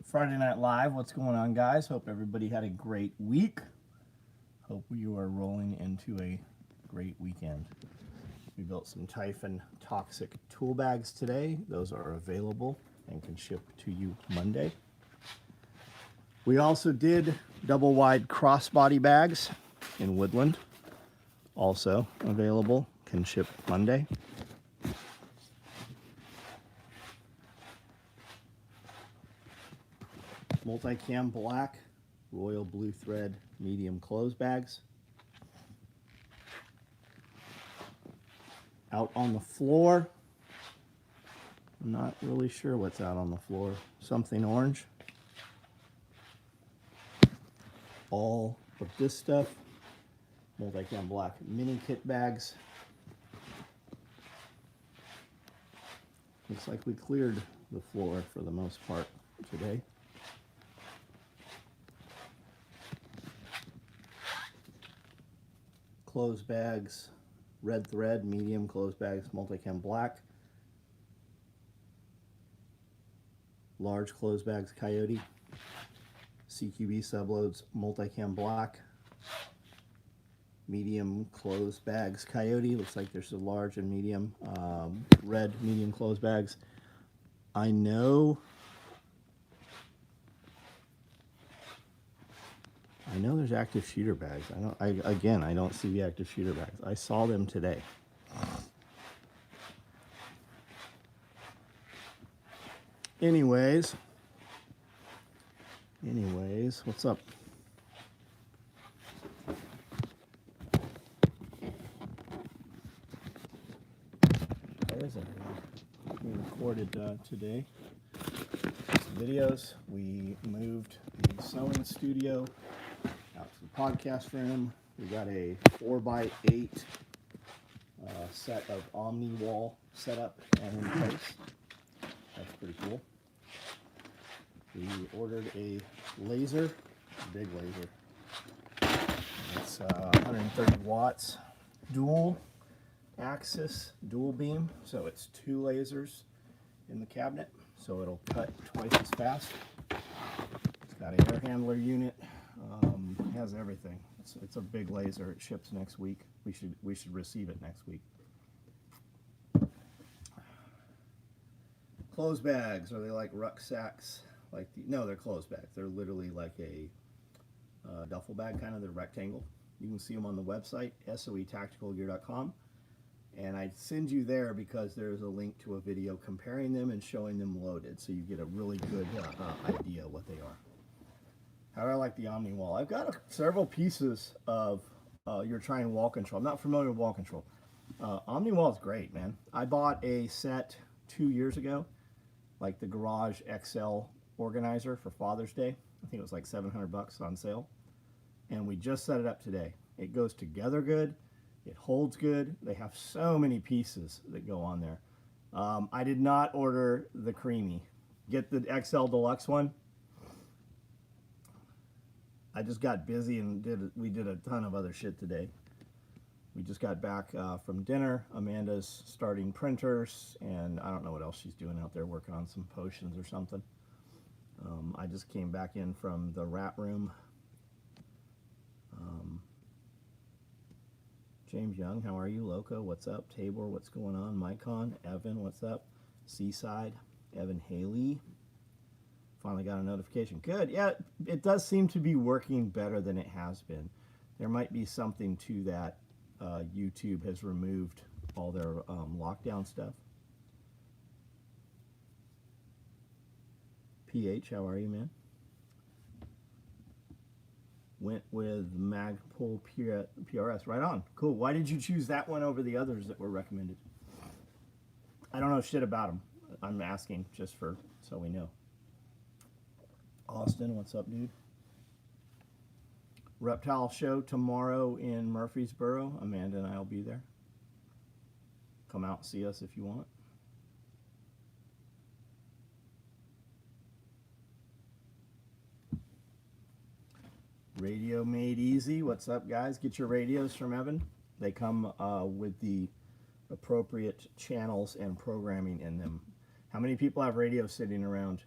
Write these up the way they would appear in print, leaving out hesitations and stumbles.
Friday Night Live. What's going on, guys? Hope everybody had a great week. Hope you are rolling into a great weekend. We built some Typhon Toxic tool bags today. Those are available and can ship to you Monday. We also did double wide crossbody bags in Woodland. Also available, can ship Monday. Multicam black, royal blue thread, medium clothes bags. Out on the floor, I'm not really sure what's out on the floor. Something orange. All of this stuff, multicam black mini kit bags. Looks like we cleared the floor for the most part today. Clothes bags, red thread, medium clothes bags, multicam black. Large clothes bags, coyote. CQB subloads, multicam black. Medium clothes bags, coyote. Looks like there's a large and medium, red medium clothes bags. I know there's active shooter bags. I don't see the active shooter bags. I saw them today. Anyways, what's up? There's everything we recorded today. Some videos. We moved the sewing studio out to the podcast room. We got a 4x8 set of Omni wall set up and in place. That's pretty cool. We ordered a laser, a big laser. It's 130 watts, dual axis, dual beam. So it's two lasers in the cabinet. So it'll cut twice as fast. It's got an air handler unit. It has everything. It's a big laser. It ships next week. We should receive it next week. Clothes bags, are they like rucksacks? No, they're clothes bags. They're literally like a duffel bag, kind of. They're rectangle. You can see them on the website, soetacticalgear.com. And I send you there because there's a link to a video comparing them and showing them loaded, so you get a really good idea what they are. How do I like the Omni wall? I've got several pieces of your Triton wall control. I'm not familiar with wall control. Omni wall is great, man. I bought a set 2 years ago, like the Garage XL organizer for Father's Day. I think it was like $700 on sale. And we just set it up today. It goes together good. It holds good. They have so many pieces that go on there. I did not order the creamy. Get the XL Deluxe one. I just got busy and we did a ton of other shit today. We just got back from dinner. Amanda's starting printers, and I don't know what else she's doing out there, working on some potions or something. I just came back in from the rat room. James Young, how are you? Loco, what's up? Tabor, what's going on? Mycon, Evan, what's up? Seaside, Evan Haley. Finally got a notification. Good. Yeah, it does seem to be working better than it has been. There might be something to that. YouTube has removed all their lockdown stuff. PH, how are you, man? Went with Magpul PRS. Right on. Cool. Why did you choose that one over the others that were recommended? I don't know shit about them. I'm asking just so we know. Austin, what's up, dude? Reptile show tomorrow in Murfreesboro. Amanda and I will be there. Come out and see us if you want. Radio Made Easy. What's up, guys? Get your radios from Evan. They come with the appropriate channels and programming in them. How many people have radios sitting around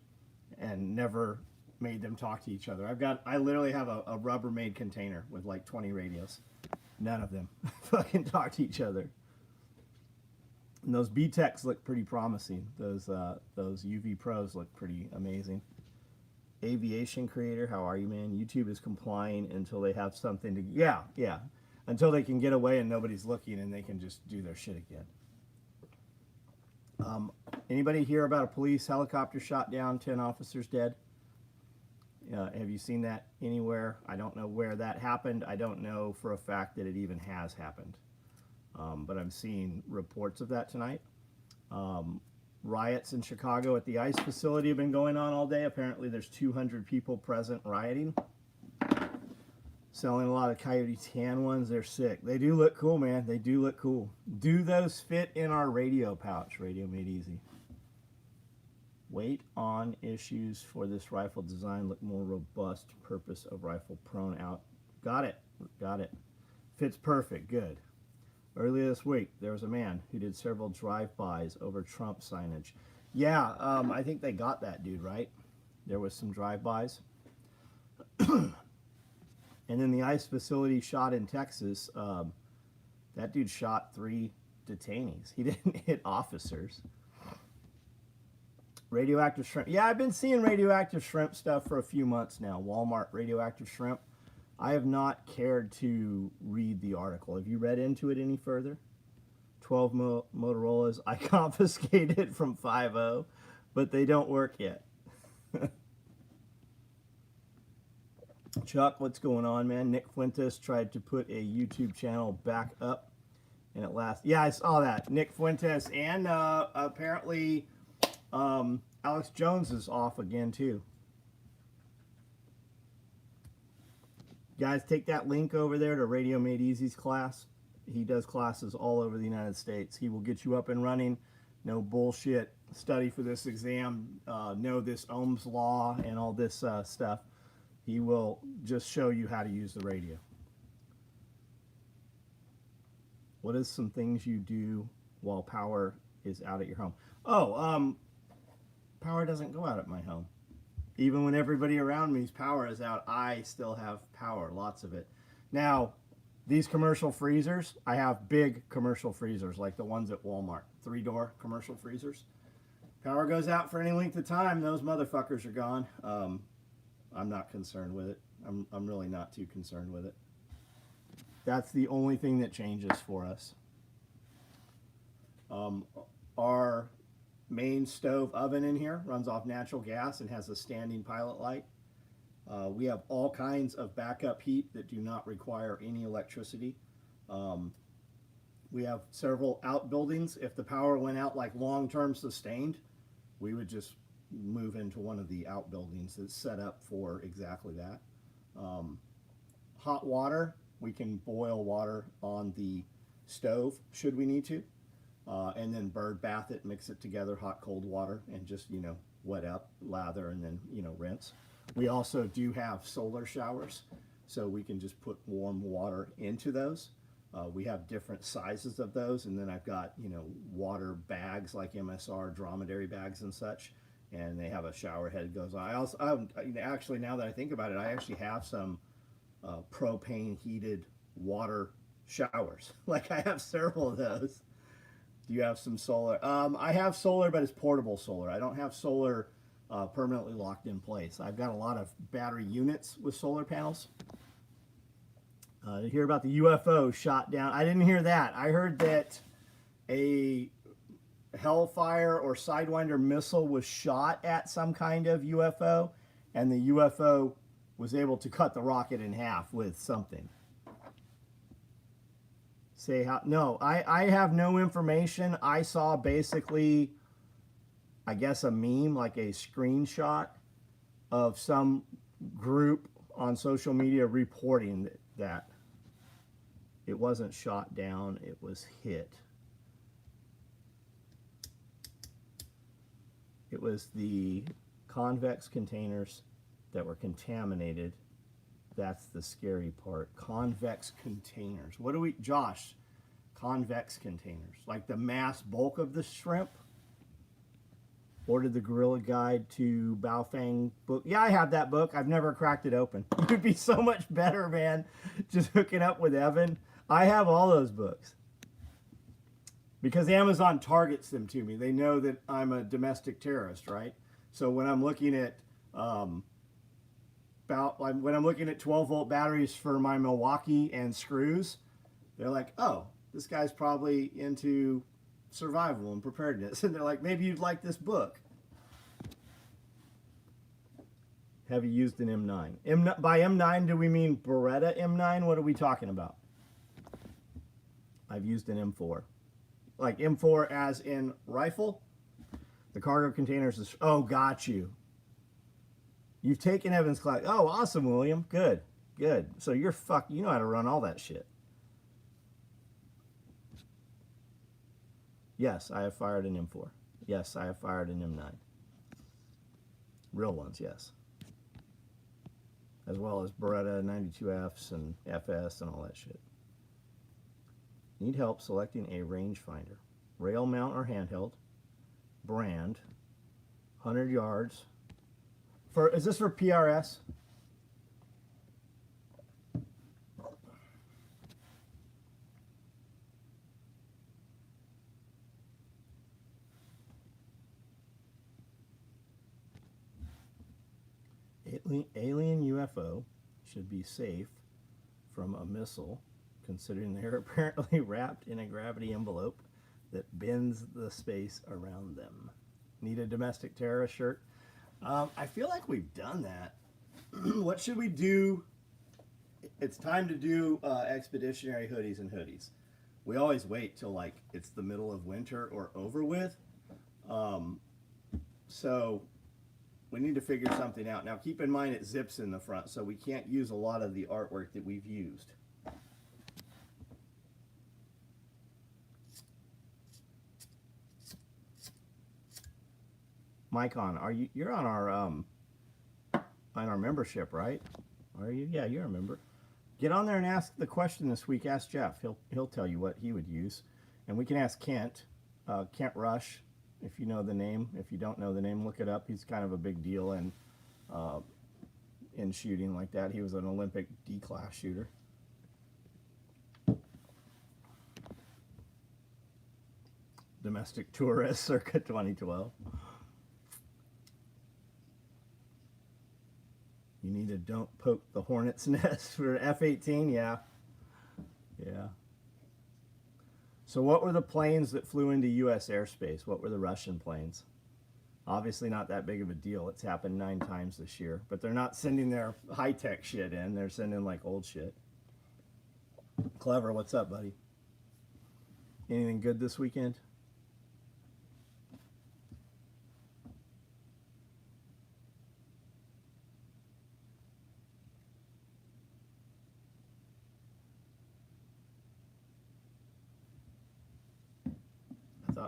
and never made them talk to each other. I literally have a Rubbermaid container with like 20 radios. None of them fucking talk to each other. And those B-Techs look pretty promising. Those UV Pros look pretty amazing. Aviation Creator, how are you, man? YouTube is complying until they have something to... Yeah. Until they can get away and nobody's looking and they can just do their shit again. Anybody hear about a police helicopter shot down, 10 officers dead? Have you seen that anywhere? I don't know where that happened. I don't know for a fact that it even has happened. But I'm seeing reports of that tonight. Riots in Chicago at the ICE facility have been going on all day. Apparently there's 200 people present rioting. Selling a lot of Coyote Tan ones. They're sick. They do look cool, man. They do look cool. Do those fit in our radio pouch? Radio Made Easy. Weight on issues for this rifle design look more robust. Purpose of rifle prone out. Got it. Fits perfect. Good. Earlier this week, there was a man who did several drive-bys over Trump signage. Yeah, I think they got that dude, right? There was some drive-bys. And then the ICE facility shot in Texas, that dude shot 3 detainees. He didn't hit officers. Radioactive shrimp. Yeah, I've been seeing radioactive shrimp stuff for a few months now. Walmart radioactive shrimp. I have not cared to read the article. Have you read into it any further? 12 Motorola's. I confiscated from 5.0, but they don't work yet. Chuck, what's going on, man? Nick Fuentes tried to put a YouTube channel back up, and at last... Yeah, I saw that. Nick Fuentes, and apparently Alex Jones is off again, too. Guys, take that link over there to Radio Made Easy's class. He does classes all over the United States. He will get you up and running. No bullshit. Study for this exam. Know this Ohm's law and all this stuff. He will just show you how to use the radio. What is some things you do while power is out at your home? Oh, power doesn't go out at my home. Even when everybody around me's power is out, I still have power, lots of it. Now, these commercial freezers, I have big commercial freezers like the ones at Walmart, 3-door commercial freezers. Power goes out for any length of time, those motherfuckers are gone. I'm not concerned with it. I'm really not too concerned with it. That's the only thing that changes for us. Our main stove oven in here runs off natural gas and has a standing pilot light. We have all kinds of backup heat that do not require any electricity. We have several outbuildings. If the power went out like long-term sustained, we would just move into one of the outbuildings that's set up for exactly that. Hot water, we can boil water on the stove should we need to. And then bird bath it, mix it together, hot, cold water, and just, wet up, lather, and then, rinse. We also do have solar showers, so we can just put warm water into those. We have different sizes of those, and then I've got, water bags like MSR, dromedary bags and such, and they have a shower head that goes on. Actually, now that I think about it, I actually have some propane heated water showers. Like, I have several of those. Do you have some solar? I have solar, but it's portable solar. I don't have solar permanently locked in place. I've got a lot of battery units with solar panels. To hear about the UFO shot down. I didn't hear that. I heard that a Hellfire or Sidewinder missile was shot at some kind of UFO, and the UFO was able to cut the rocket in half with something. Say how? No, I have no information. I saw basically, I guess, a meme, like a screenshot of some group on social media reporting that it wasn't shot down, it was hit. It was the convex containers that were contaminated. That's the scary part. Convex containers. What do we, Josh? Convex containers. Like the mass bulk of the shrimp? Ordered the Gorilla Guide to Baofeng book. Yeah, I have that book. I've never cracked it open. It would be so much better, man, just hooking up with Evan. I have all those books. Because Amazon targets them to me. They know that I'm a domestic terrorist, right? So when I'm looking at when I'm looking at 12-volt batteries for my Milwaukee and screws, they're like, "Oh, this guy's probably into survival and preparedness." And they're like, "Maybe you'd like this book." Have you used an M9? By M9, do we mean Beretta M9? What are we talking about? I've used an M4. Like M4 as in rifle? The cargo containers is... Oh, got you. You've taken Evan's class. Oh, awesome, William. Good. Good. So you're fucked. You know how to run all that shit. Yes, I have fired an M4. Yes, I have fired an M9. Real ones, yes. As well as Beretta 92Fs and FS and all that shit. Need help selecting a rangefinder. Rail mount or handheld. Brand. 100 yards. Is this for PRS? Alien UFO should be safe from a missile, considering they're apparently wrapped in a gravity envelope that bends the space around them. Need a domestic terrorist shirt? I feel like we've done that. What should we do? It's time to do expeditionary hoodies and hoodies. We always wait till like it's the middle of winter or over with. So we need to figure something out. Now keep in mind it zips in the front, so we can't use a lot of the artwork that we've used. Mycon, you're on our membership, right? Are you? Yeah, you're a member. Get on there and ask the question this week. Ask Jeff. He'll tell you what he would use. And we can ask Kent, Kent Rush, if you know the name. If you don't know the name, look it up. He's kind of a big deal in shooting like that. He was an Olympic D-class shooter. Domestic tourist circa 2012. You need to don't poke the hornet's nest for F-18, yeah. Yeah. So what were the planes that flew into U.S. airspace? What were the Russian planes? Obviously not that big of a deal. It's happened 9 times this year. But they're not sending their high-tech shit in. They're sending like old shit. Clever, what's up, buddy? Anything good this weekend?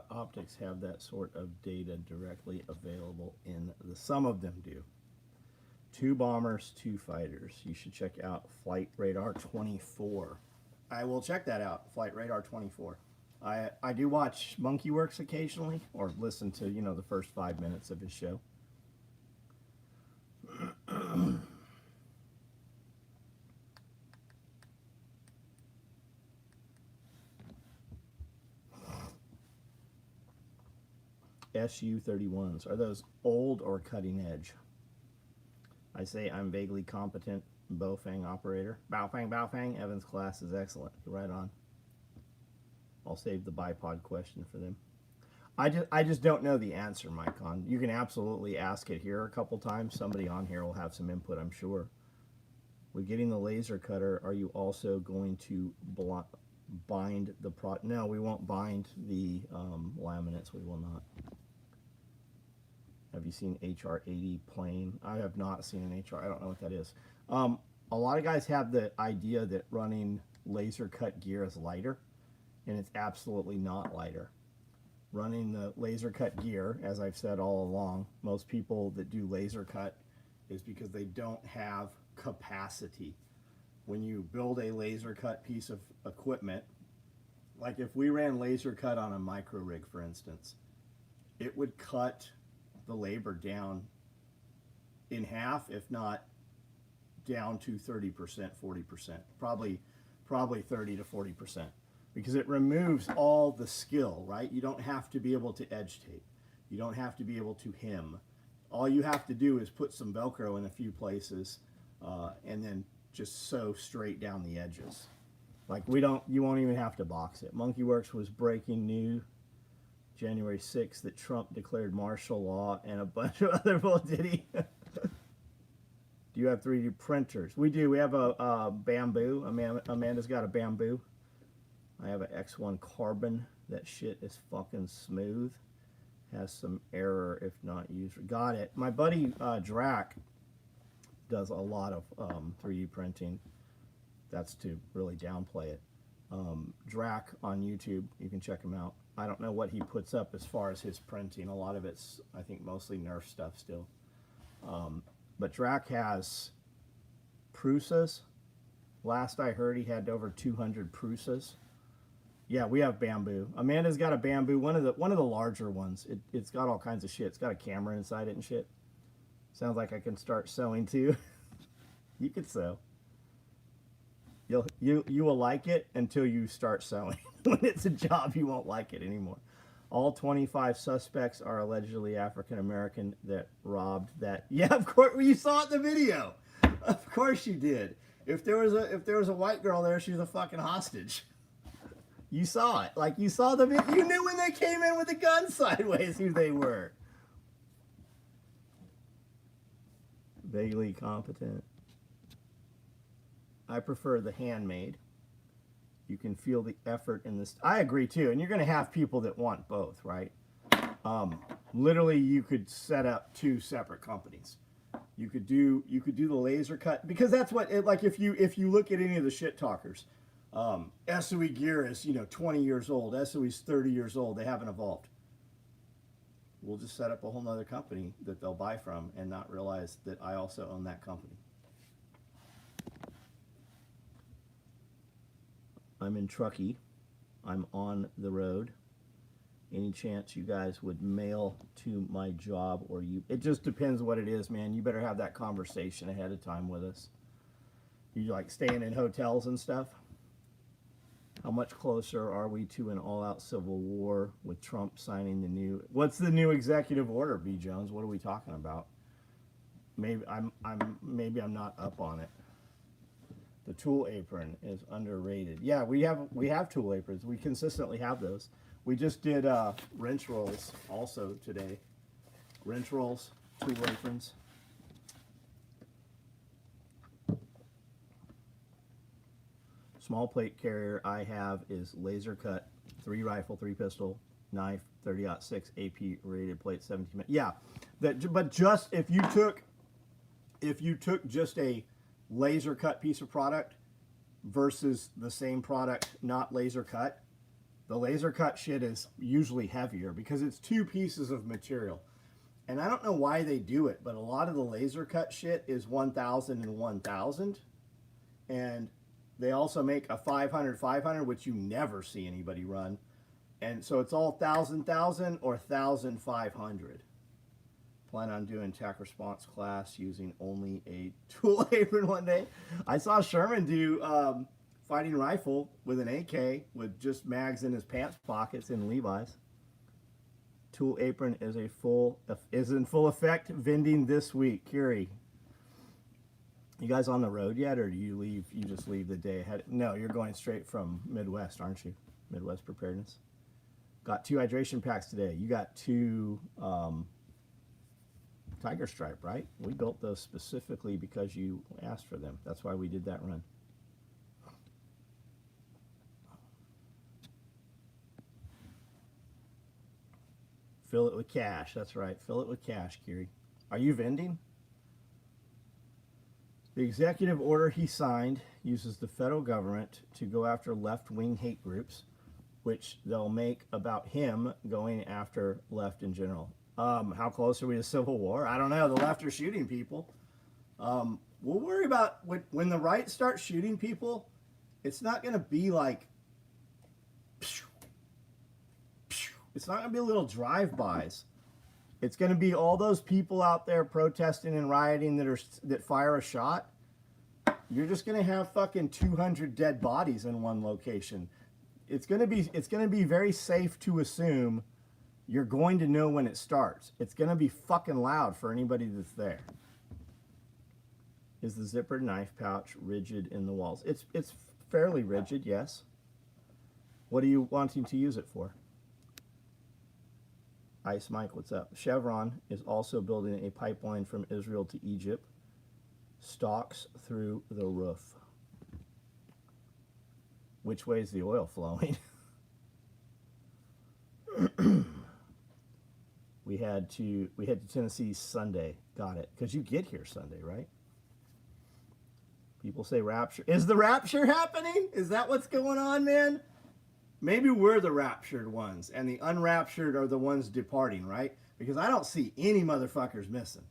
Optics have that sort of data directly available in some of them do. 2 bombers, 2 fighters. You should check out Flight Radar 24. I will check that out, Flight Radar 24. I do watch Monkey Works occasionally, or listen to, you know, the first 5 minutes of his show. SU-31s. Are those old or cutting edge? I say I'm vaguely competent Baofeng operator. Baofeng. Evan's class is excellent. You're right on. I'll save the bipod question for them. I just don't know the answer, Mycon. You can absolutely ask it here a couple times. Somebody on here will have some input, I'm sure. With getting the laser cutter, are you also going to bind the No, we won't bind the laminates. We will not. Have you seen HR-80 plane? I have not seen an HR. I don't know what that is. A lot of guys have the idea that running laser cut gear is lighter, and it's absolutely not lighter. Running the laser cut gear, as I've said all along, most people that do laser cut is because they don't have capacity. When you build a laser cut piece of equipment, like if we ran laser cut on a micro rig, for instance, it would cut the labor down in half, if not down to 30%, 40%, probably 30 to 40%, because it removes all the skill, right? You don't have to be able to edge tape. You don't have to be able to hem. All you have to do is put some Velcro in a few places and then just sew straight down the edges. Like you won't even have to box it. Monkey Works was breaking news January 6th that Trump declared martial law and a bunch of other bull. Did he? Do you have 3D printers? We do. We have a bamboo. Amanda's got a bamboo. I have an X1 carbon. That shit is fucking smooth. Has some error if not used. Got it. My buddy Drac does a lot of 3D printing. That's to really downplay it. Drac on YouTube, you can check him out. I don't know what he puts up as far as his printing. A lot of it's, I think, mostly Nerf stuff still. But Drac has Prusas. Last I heard, he had over 200 Prusas. Yeah, we have bamboo. Amanda's got a bamboo, one of the larger ones. It's got all kinds of shit. It's got a camera inside it and shit. Sounds like I can start sewing too. You could sew. You will like it until you start sewing. When it's a job, you won't like it anymore. All 25 suspects are allegedly African American that robbed that. Yeah, of course, you saw it in the video. Of course you did. If there was a white girl there, she was a fucking hostage. You saw it. Like, you saw the video. You knew when they came in with the gun sideways who they were. Vaguely competent. I prefer the handmade. You can feel the effort in this. I agree too. And you're going to have people that want both, right? Literally, you could set up 2 separate companies. You could do the laser cut, because that's what it, like if you look at any of the shit talkers. SOE gear is 20 years old. SOE's 30 years old. They haven't evolved. We'll just set up a whole nother company that they'll buy from and not realize that I also own that company. I'm in Truckee. I'm on the road. Any chance you guys would mail to my job, or you? It just depends what it is, man. You better have that conversation ahead of time with us. You like staying in hotels and stuff? How much closer are we to an all-out civil war with Trump signing the new? What's the new executive order, B. Jones? What are we talking about? Maybe I'm not up on it. The tool apron is underrated. Yeah, we have tool aprons. We consistently have those. We just did wrench rolls also today. Wrench rolls, tool aprons. Small plate carrier I have is laser cut, 3 rifle, 3 pistol, knife, 30-06 AP rated plate, 17. Yeah, but just if you took just a laser cut piece of product versus the same product not laser cut, the laser cut shit is usually heavier because it's 2 pieces of material. And I don't know why they do it, but a lot of the laser cut shit is 1,000 and 1,000. And they also make a 500, which you never see anybody run. And so it's all 1,000 or 1,500. Plan on doing attack response class using only a tool apron one day. I saw Sherman do fighting rifle with an AK with just mags in his pants pockets in Levi's. Tool apron is in full effect. Vending this week. Curie. You guys on the road yet, or do you leave? You just leave the day ahead? No, you're going straight from Midwest, aren't you? Midwest preparedness. Got 2 hydration packs today. You got 2 Tiger Stripe, right? We built those specifically because you asked for them. That's why we did that run. Fill it with cash. That's right. Fill it with cash, Kiri. Are you vending? The executive order he signed uses the federal government to go after left-wing hate groups, which they'll make about him going after left in general. How close are we to civil war? I don't know. The left are shooting people. We'll worry about when the right starts shooting people. It's not going to be like, it's not going to be little drive-bys. It's going to be all those people out there protesting and rioting that fire a shot. You're just going to have fucking 200 dead bodies in one location. It's going to be very safe to assume you're going to know when it starts. It's going to be fucking loud for anybody that's there. Is the zippered knife pouch rigid in the walls? It's fairly rigid, yes. What are you wanting to use it for? Ice Mike, what's up? Chevron is also building a pipeline from Israel to Egypt. Stalks through the roof. Which way is the oil flowing? we head to Tennessee Sunday. Got it. Because you get here Sunday, right? People say rapture. Is the rapture happening? Is that what's going on, man? Maybe we're the raptured ones, and the unraptured are the ones departing, right? Because I don't see any motherfuckers missing.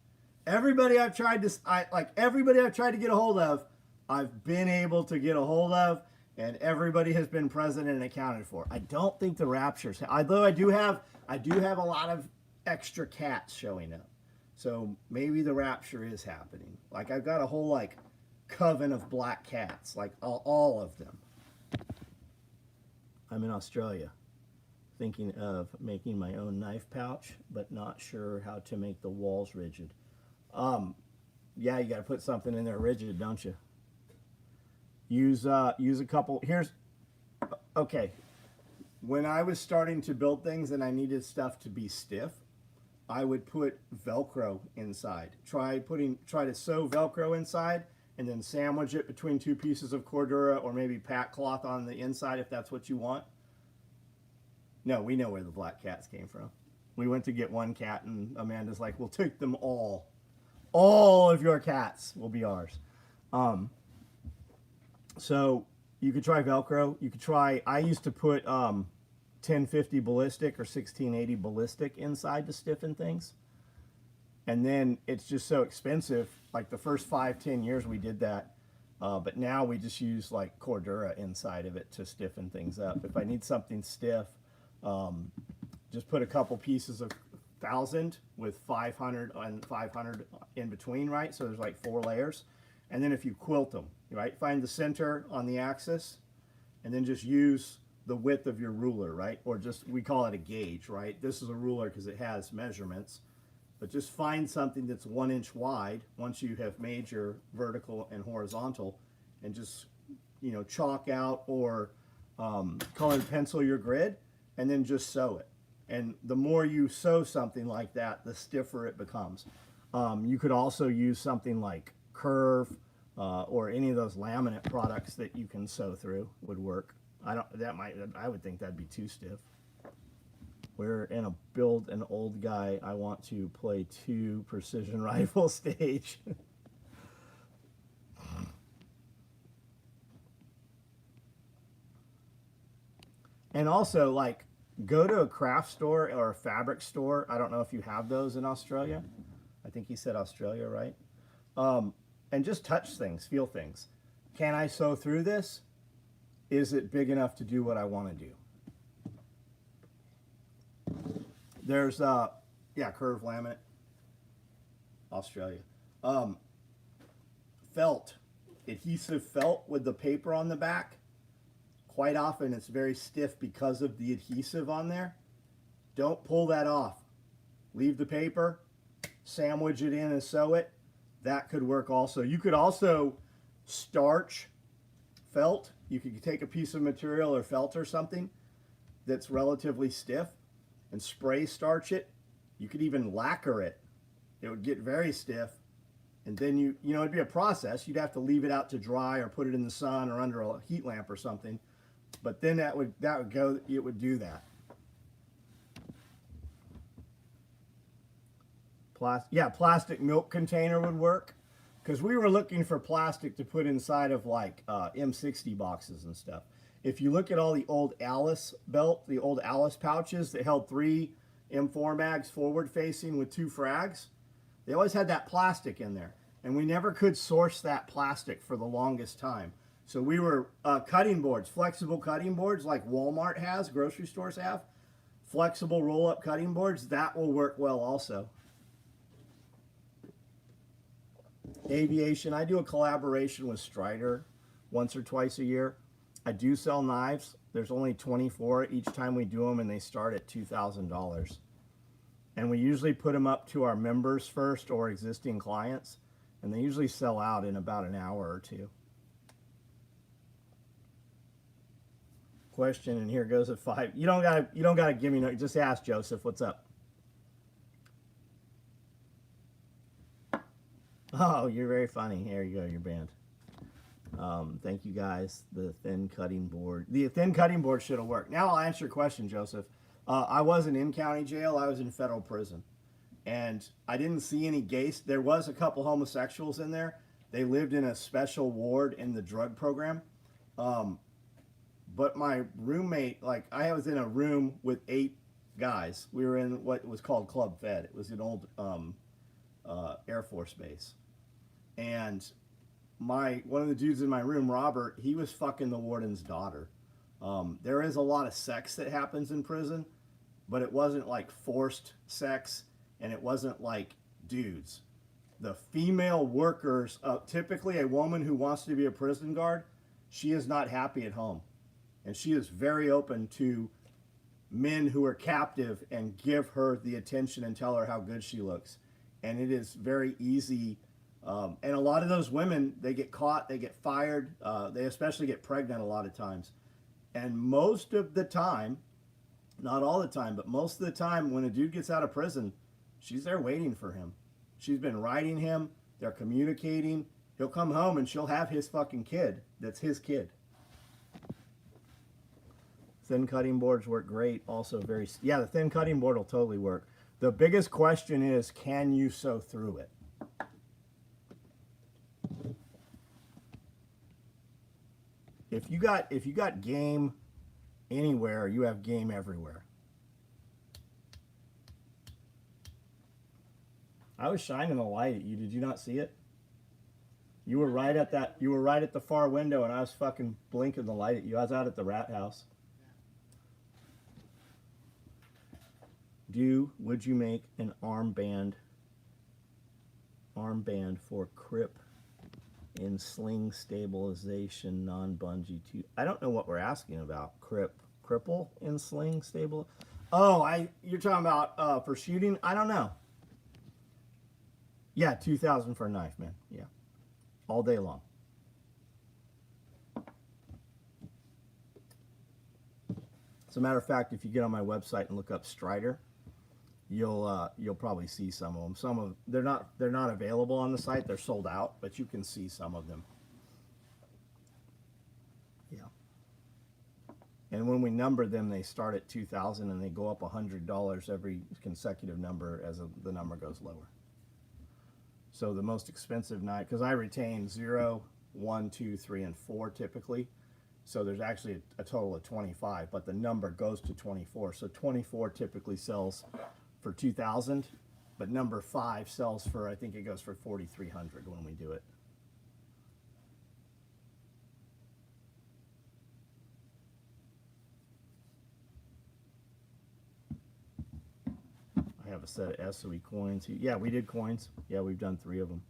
Everybody I've tried to get a hold of, I've been able to get a hold of, and everybody has been present and accounted for. I don't think the rapture's, although I do have a lot of extra cats showing up. So maybe the rapture is happening. Like I've got a whole like coven of black cats, like all of them. I'm in Australia, thinking of making my own knife pouch, but not sure how to make the walls rigid. Yeah, you got to put something in there rigid, don't you? Use a couple. Okay. When I was starting to build things and I needed stuff to be stiff, I would put Velcro inside. Try to sew Velcro inside, and then sandwich it between two pieces of Cordura or maybe pack cloth on the inside if that's what you want. No, we know where the black cats came from. We went to get one cat and Amanda's like, we'll take them all. All of your cats will be ours. So you could try Velcro. You could try, I used to put 1050 ballistic or 1680 ballistic inside to stiffen things. And then it's just so expensive. Like the first 5-10 years we did that. But now we just use like Cordura inside of it to stiffen things up. If I need something stiff, just put a couple pieces of 1000 with 500 and 500 in between, right? So there's like 4 layers. And then if you quilt them, right? Find the center on the axis and then just use the width of your ruler, right? Or just, we call it a gauge, right? This is a ruler because it has measurements. But just find something that's 1 inch wide once you have made your vertical and horizontal, and just, you know, chalk out or colored pencil your grid, and then just sew it. And the more you sew something like that, the stiffer it becomes. You could also use something like Curve or any of those laminate products that you can sew through would work. I would think that'd be too stiff. We're in a build an old guy. I want to play 2 precision rifle stage. And also, like, go to a craft store or a fabric store. I don't know if you have those in Australia. I think he said Australia, right? And just touch things, feel things. Can I sew through this? Is it big enough to do what I want to do? There's, Curve laminate, Australia. Felt, adhesive felt with the paper on the back. Quite often it's very stiff because of the adhesive on there. Don't pull that off. Leave the paper, sandwich it in and sew it. That could work also. You could also starch felt. You could take a piece of material or felt or something that's relatively stiff and spray starch it. You could even lacquer it. It would get very stiff. And then you know, it'd be a process. You'd have to leave it out to dry or put it in the sun or under a heat lamp or something. But then it would do that. Plastic milk container would work. Because we were looking for plastic to put inside of like M60 boxes and stuff. If you look at all the old Alice belt, the old Alice pouches that held 3 M4 mags forward facing with 2 frags, they always had that plastic in there. And we never could source that plastic for the longest time. So we were cutting boards, flexible cutting boards like Walmart has, grocery stores have. flexible roll-up cutting boards, that will work well also. Aviation, I do a collaboration with Strider once or twice a year. I do sell knives. There's only 24 each time we do them, and they start at $2,000. And we usually put them up to our members first or existing clients, and they usually sell out in about an hour or two. Question, and here goes at 5. You don't gotta give me no. Just ask Joseph. What's up? Oh, you're very funny. Here you go. You're banned. Thank you guys. The thin cutting board. The thin cutting board should have worked. Now I'll answer your question, Joseph. I wasn't in county jail. I was in federal prison, and I didn't see any gays. There was a couple homosexuals in there. They lived in a special ward in the drug program. But my roommate, like, I was in a room with 8 guys. We were in what was called Club Fed. It was an old Air Force base. And one of the dudes in my room, Robert, he was fucking the warden's daughter. There is a lot of sex that happens in prison, but it wasn't like forced sex, and it wasn't like dudes. The female workers, typically a woman who wants to be a prison guard, she is not happy at home. And she is very open to men who are captive and give her the attention and tell her how good she looks. And it is very easy. And a lot of those women, they get caught, they get fired. They especially get pregnant a lot of times. And most of the time, not all the time, but most of the time when a dude gets out of prison, she's there waiting for him. She's been writing him. They're communicating. He'll come home and she'll have his fucking kid. That's his kid. Thin cutting boards work great. Also the thin cutting board will totally work. The biggest question is, can you sew through it? If you got game anywhere, you have game everywhere. I was shining a light at you. Did you not see it? You were right at the far window, and I was fucking blinking the light at you. I was out at the rat house. Would you make an armband for crip in sling stabilization, non-bungee too? I don't know what we're asking about. Cripple in sling stable? Oh, you're talking about for shooting? I don't know. Yeah, $2,000 for a knife, man. Yeah, all day long. As a matter of fact, if you get on my website and look up Strider, you'll probably see some of them. They're not available on the site. They're sold out, but you can see some of them. Yeah. And when we number them, they start at $2,000 and they go up $100 every consecutive number as the number goes lower. So the most expensive knife, because I retain 0, 1, 2, 3, and 4 typically. So there's actually a total of 25, but the number goes to 24. So 24 typically sells for $2,000, but number 5 sells for, I think it goes for $4,300 when we do it. I have a set of SOE coins. Yeah, we did coins. Yeah, we've done 3 of them.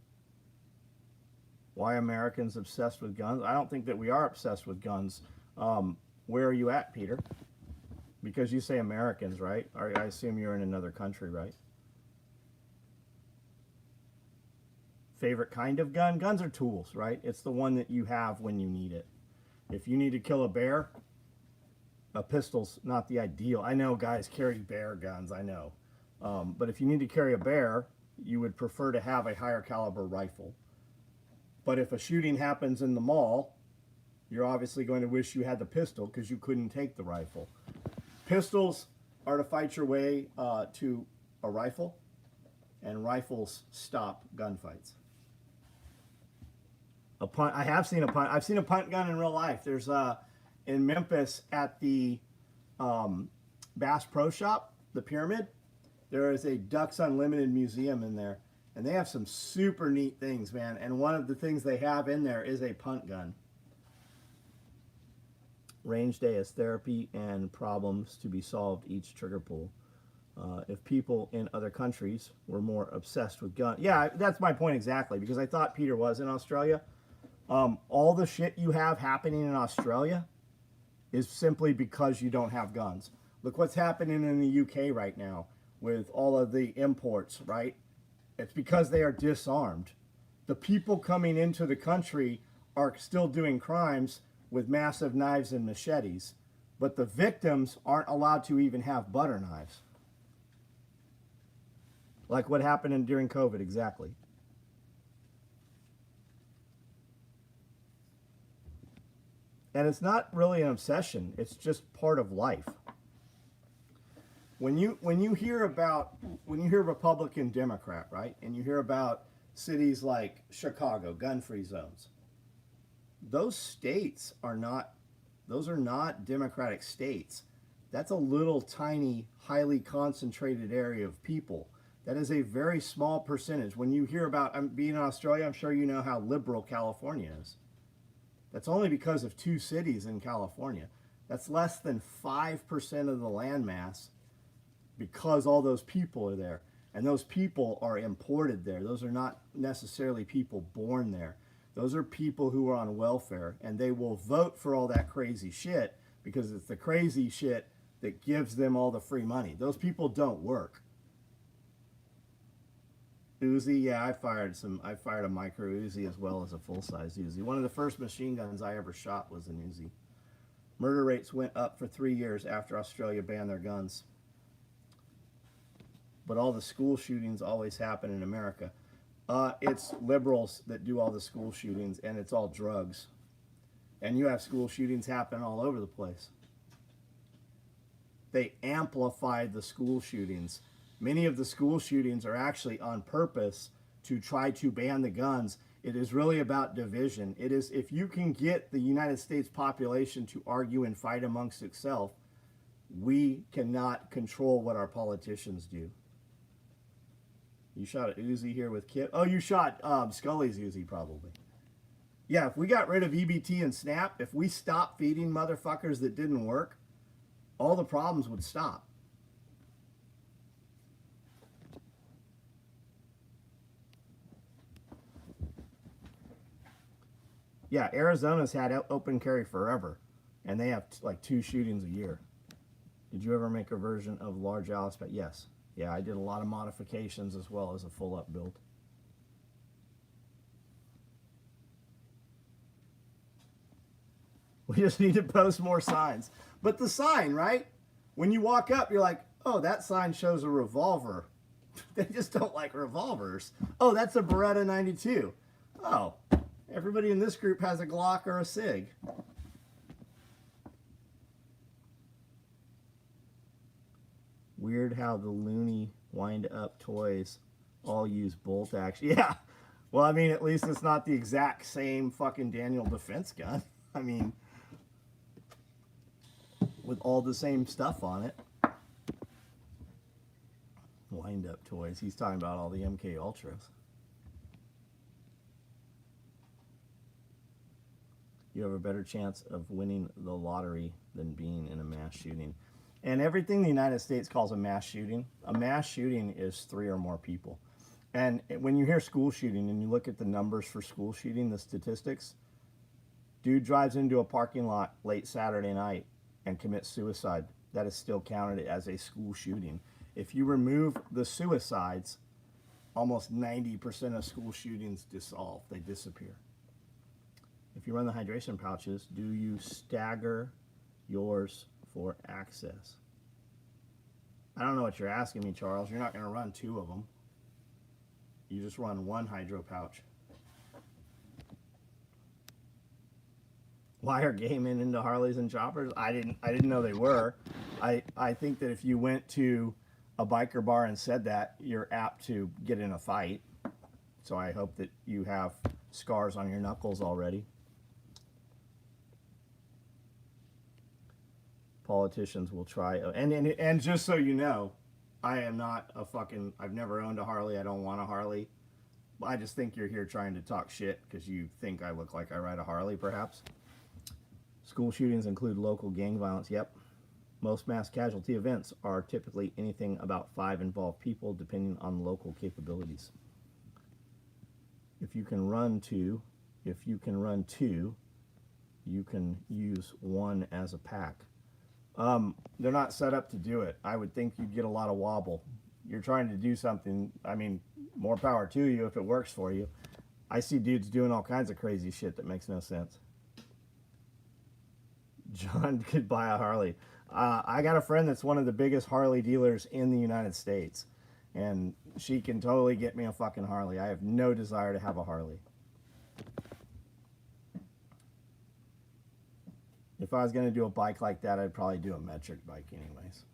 Why Americans obsessed with guns? I don't think that we are obsessed with guns. Where are you at, Peter? Because you say Americans, right? I assume you're in another country, right? Favorite kind of gun? Guns are tools, right? It's the one that you have when you need it. If you need to kill a bear, a pistol's not the ideal. I know guys carry bear guns, I know. But if you need to carry a bear, you would prefer to have a higher caliber rifle. But if a shooting happens in the mall, you're obviously going to wish you had the pistol because you couldn't take the rifle. Pistols are to fight your way to a rifle, and rifles stop gunfights. A punt. I have seen a punt. I've seen a punt gun in real life. There's in Memphis at the Bass Pro Shop, the Pyramid. There is a Ducks Unlimited museum in there, and they have some super neat things, man. And one of the things they have in there is a punt gun. range day as therapy and problems to be solved each trigger pull. If people in other countries were more obsessed with guns. Yeah, that's my point exactly, because I thought Peter was in Australia. All the shit you have happening in Australia is simply because you don't have guns. Look what's happening in the UK right now with all of the imports, right? It's because they are disarmed. The people coming into the country are still doing crimes with massive knives and machetes, but the victims aren't allowed to even have butter knives. Like what happened during COVID, exactly. And it's not really an obsession, it's just part of life. When you hear Republican Democrat, right, and you hear about cities like Chicago, gun-free zones, those are not Democratic states. That's a little tiny, highly concentrated area of people. That is a very small percentage. When you hear about being in Australia, I'm sure you know how liberal California is. That's only because of 2 cities in California. That's less than 5% of the landmass, because all those people are there. And those people are imported there. Those are not necessarily people born there. Those are people who are on welfare, and they will vote for all that crazy shit because it's the crazy shit that gives them all the free money. Those people don't work. Uzi, yeah, I fired a micro Uzi as well as a full-size Uzi. One of the first machine guns I ever shot was an Uzi. Murder rates went up for 3 years after Australia banned their guns. But all the school shootings always happen in America. It's liberals that do all the school shootings, and it's all drugs. And you have school shootings happen all over the place. They amplified the school shootings. Many of the school shootings are actually on purpose to try to ban the guns. It is really about division. It is, if you can get the United States population to argue and fight amongst itself, we cannot control what our politicians do. You shot an Uzi here with Kip. Oh, you shot Scully's Uzi probably. Yeah, if we got rid of EBT and SNAP, if we stopped feeding motherfuckers that didn't work, all the problems would stop. Yeah, Arizona's had open carry forever, and they have like 2 shootings a year. Did you ever make a version of large Alice? But yes. Yeah, I did a lot of modifications as well as a full-up build. We just need to post more signs. But the sign, right? When you walk up, you're like, oh, that sign shows a revolver. They just don't like revolvers. Oh, that's a Beretta 92. Oh, everybody in this group has a Glock or a SIG. Weird how the loony wind-up toys all use bolt action. Yeah. Well, I mean, at least it's not the exact same fucking Daniel defense gun. I mean, with all the same stuff on it. Wind-up toys. He's talking about all the MK Ultras. You have a better chance of winning the lottery than being in a mass shooting. And everything the United States calls a mass shooting is 3 or more people. And when you hear school shooting and you look at the numbers for school shooting, the statistics, dude drives into a parking lot late Saturday night and commits suicide. That is still counted as a school shooting. If you remove the suicides, almost 90% of school shootings dissolve. They disappear. If you run the hydration pouches, do you stagger yours for access? I don't know what you're asking me, Charles. You're not going to run 2 of them. You just run 1 hydro pouch. Why are gay men into Harleys and choppers? I didn't know they were. I think that if you went to a biker bar and said that, you're apt to get in a fight. So I hope that you have scars on your knuckles already. Politicians will try, and just so you know, I am not a fucking, I've never owned a Harley. I don't want a Harley. I just think you're here trying to talk shit because you think I look like I ride a Harley, perhaps. School shootings include local gang violence. Yep. Most mass casualty events are typically anything about 5 involved people, depending on local capabilities. If you can run two, you can use one as a pack. They're not set up to do it. I would think you'd get a lot of wobble. You're trying to do something, I mean, more power to you if it works for you. I see dudes doing all kinds of crazy shit that makes no sense. John could buy a Harley. I got a friend that's one of the biggest Harley dealers in the United States, and she can totally get me a fucking Harley. I have no desire to have a Harley. If I was going to do a bike like that, I'd probably do a metric bike anyways.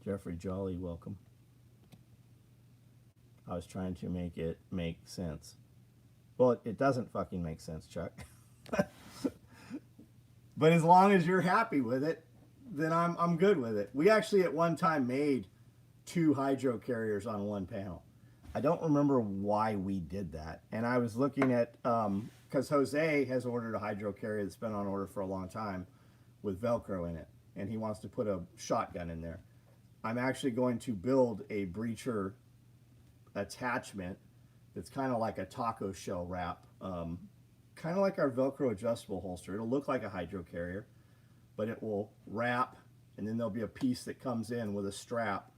Jeffrey Jolly, welcome. I was trying to make it make sense. Well, it doesn't fucking make sense, Chuck. But as long as you're happy with it, then I'm good with it. We actually at one time made 2 hydro carriers on one panel. I don't remember why we did that. And I was looking at, because Jose has ordered a hydro carrier that's been on order for a long time with Velcro in it. And he wants to put a shotgun in there. I'm actually going to build a breacher attachment that's kind of like a taco shell wrap. Kind of like our Velcro adjustable holster. It'll look like a hydro carrier, but it will wrap, and then there'll be a piece that comes in with a strap,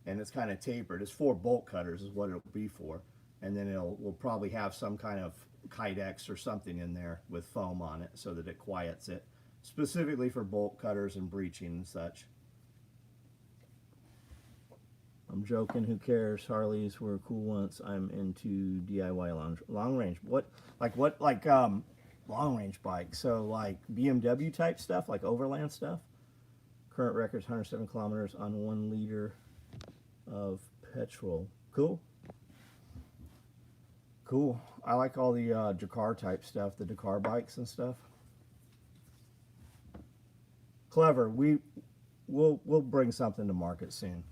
and it's kind of tapered. It's 4 bolt cutters is what it'll be for. And then we'll probably have some kind of Kydex or something in there with foam on it so that it quiets it, specifically for bolt cutters and breaching and such. I'm joking, who cares? Harleys were cool once. I'm into DIY long range. Long range bikes? So like BMW type stuff, like overland stuff. Current record's 107 kilometers on 1 liter of petrol. Cool. Cool. I like all the Dakar type stuff, the Dakar bikes and stuff. Clever. We'll bring something to market soon.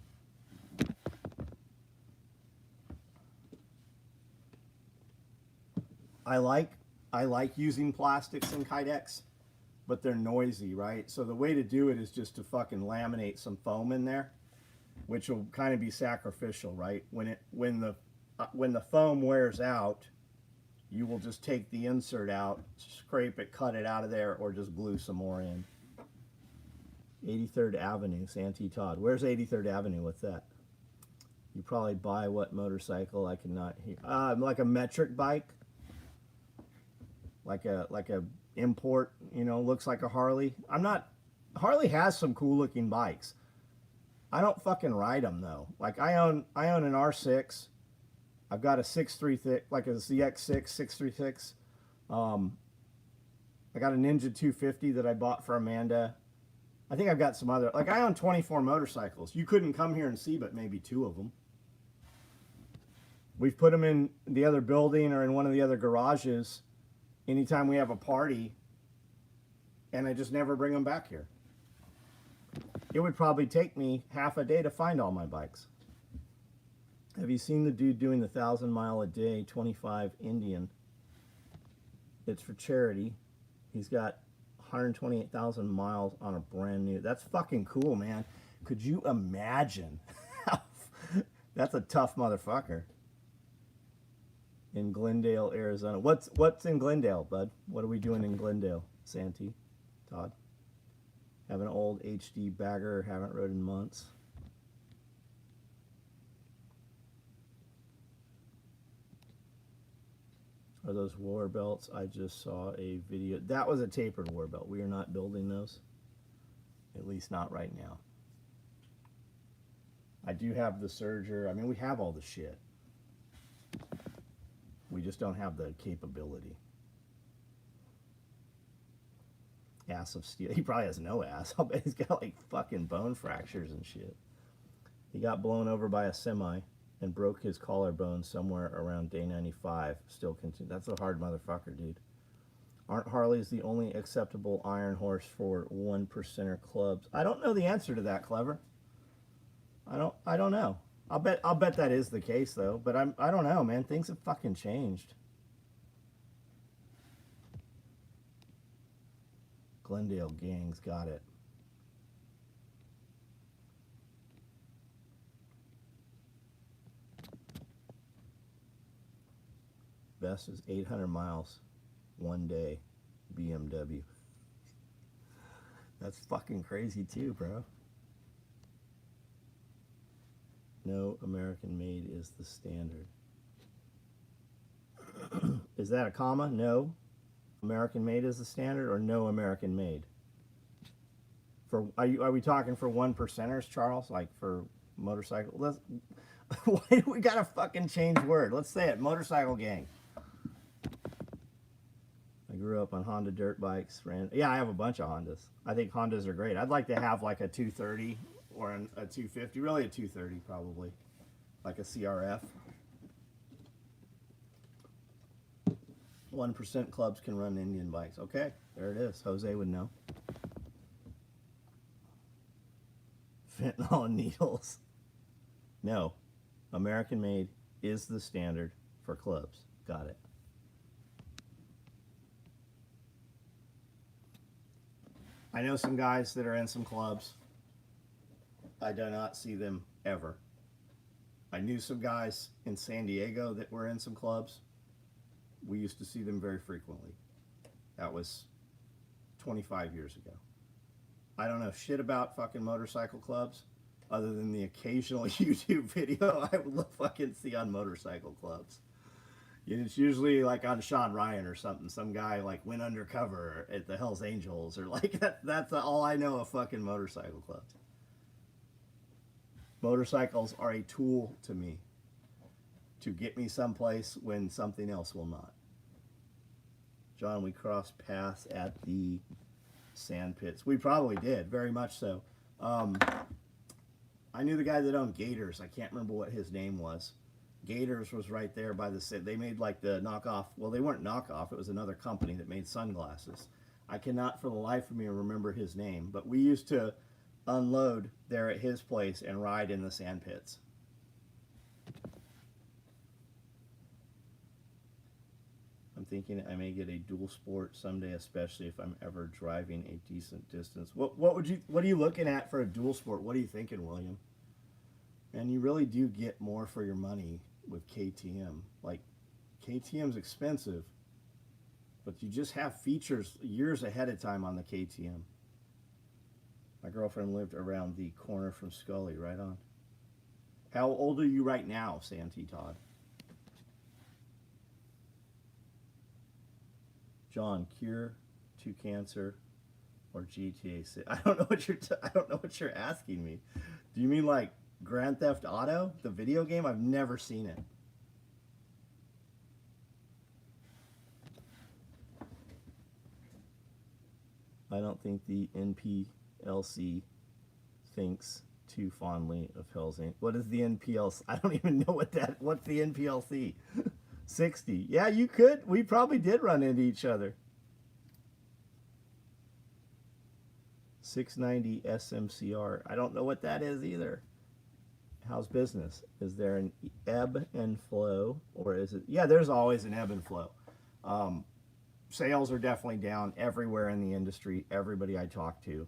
I like using plastics in Kydex, but they're noisy, right? So the way to do it is just to fucking laminate some foam in there, which will kind of be sacrificial, right? When the foam wears out, you will just take the insert out, scrape it, cut it out of there, or just glue some more in. 83rd Avenue, Santee Todd. Where's 83rd Avenue with that? You probably buy what motorcycle? I cannot hear. Like a metric bike. Like a import, you know, looks like a Harley. Harley has some cool looking bikes. I don't fucking ride them though. Like I own an R6. I've got a 636, like a ZX6 636. I got a Ninja 250 that I bought for Amanda. I think I've got some other, like I own 24 motorcycles. You couldn't come here and see but maybe 2 of them. We've put them in the other building or in one of the other garages anytime we have a party, and I just never bring them back here. It would probably take me half a day to find all my bikes. Have you seen the dude doing the 1,000 mile a day 25 Indian? It's for charity. He's got 128,000 miles on a brand new. That's fucking cool, man. Could you imagine? That's a tough motherfucker. In Glendale, Arizona. What's in Glendale, bud? What are we doing in Glendale, Santee? Todd? Have an old HD bagger, haven't rode in months. Are those war belts? I just saw a video. That was a tapered war belt. We are not building those. At least not right now. I do have the serger. I mean, we have all the shit. We just don't have the capability. Ass of steel. He probably has no ass. I'll bet he's got like fucking bone fractures and shit. He got blown over by a semi and broke his collarbone somewhere around day 95. Still continue. That's a hard motherfucker, dude. Aren't Harleys the only acceptable iron horse for 1%er clubs? I don't know the answer to that, Clever. I don't know. I'll bet that is the case though. But I don't know, man. Things have fucking changed. Glendale gangs got it. Best is 800 miles, one day, BMW. That's fucking crazy too, bro. No American made is the standard. Is that a comma? No. American made is the standard, or no American made? For are we talking for one percenters, Charles? Like for motorcycle? Why do we gotta fucking change word? Let's say it. Motorcycle gang. I grew up on Honda dirt bikes. Yeah, I have a bunch of Hondas. I think Hondas are great. I'd like to have like a 230 or a 250. Really a 230 probably. Like a CRF. 1% clubs can run Indian bikes. Okay, there it is. Jose would know. Fentanyl and needles. No. American made is the standard for clubs. Got it. I know some guys that are in some clubs. I do not see them ever. I knew some guys in San Diego that were in some clubs. We used to see them very frequently. That was 25 years ago. I don't know shit about fucking motorcycle clubs other than the occasional YouTube video I would fucking see on motorcycle clubs. It's usually like on Sean Ryan or something. Some guy like went undercover at the Hells Angels or like that's all I know of fucking motorcycle clubs. Motorcycles are a tool to me to get me someplace when something else will not. John, we crossed paths at the sand pits. We probably did, very much so. I knew the guy that owned Gators. I can't remember what his name was. Gators was right there by the city. They made like the knockoff. Well, they weren't knockoff. It was another company that made sunglasses. I cannot for the life of me remember his name, but we used to unload there at his place and ride in the sand pits. I'm thinking I may get a dual sport someday, especially if I'm ever driving a decent distance. What are you looking at for a dual sport? What are you thinking, William? And you really do get more for your money with KTM. Like, KTM's expensive, but you just have features years ahead of time on the KTM. My girlfriend lived around the corner from Scully, right on. How old are you right now, Santee Todd? John, cure to cancer or GTA 6? I don't know what you're asking me. Do you mean like Grand Theft Auto, the video game? I've never seen it. I don't think the NPLC thinks too fondly of Hell's Angels. What is the NPLC? I don't even know what's the NPLC? 60. Yeah, you could. We probably did run into each other. 690 SMCR. I don't know what that is either. How's business? Is there an ebb and flow, or is it? Yeah, there's always an ebb and flow. Sales are definitely down everywhere in the industry, everybody I talk to,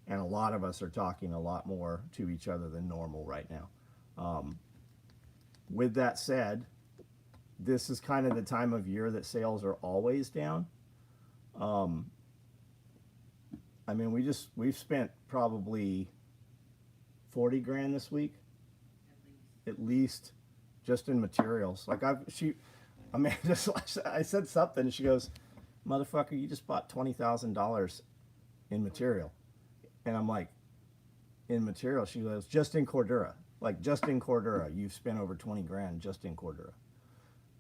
and a lot of us are talking a lot more to each other than normal right now. With that said, this is kind of the time of year that sales are always down. I mean, we've spent probably 40 grand this week, at least just in materials. Like I said something, and she goes, "Motherfucker, you just bought $20,000 in material," and I'm like, "In material?" She goes, "Just in Cordura, like just in Cordura, you've spent over 20 grand just in Cordura."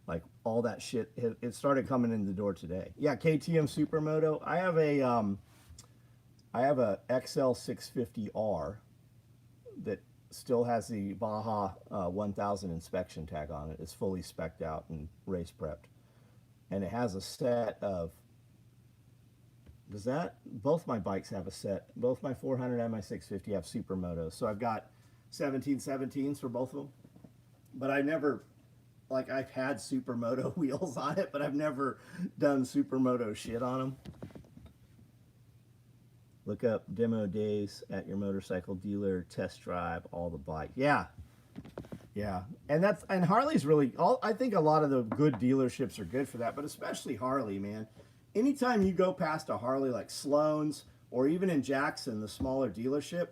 Like all that shit, it started coming in the door today. Yeah, KTM Supermoto. I have a XL 650R that still has the Baja 1000 inspection tag on it. It's fully specced out and race prepped, and it has a set of. Both my bikes have a set. Both my 400 and my 650 have Supermotos. So I've got 1717s for both of them. but I never, like, I've had supermoto wheels on it, but I've never done supermoto shit on them. Look up demo days at your motorcycle dealer, test drive all the bike. Yeah, yeah, and Harley's really all. I think a lot of the good dealerships are good for that, but especially Harley, man. Anytime you go past a Harley like Sloan's or even in Jackson, the smaller dealership,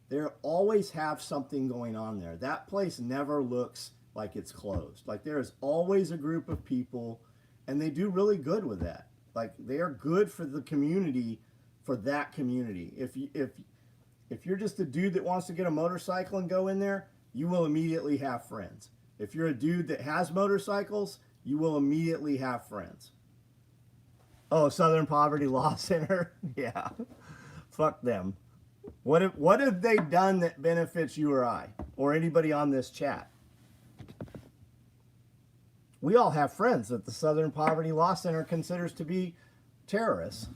they always have something going on there. That place never looks like it's closed. Like there is always a group of people, and they do really good with that. Like they are good for the community, for that community. If you're just a dude that wants to get a motorcycle and go in there, you will immediately have friends. If you're a dude that has motorcycles, you will immediately have friends. Oh, Southern Poverty Law Center? Yeah. Fuck them. What have they done that benefits you or I? Or anybody on this chat? We all have friends that the Southern Poverty Law Center considers to be terrorists.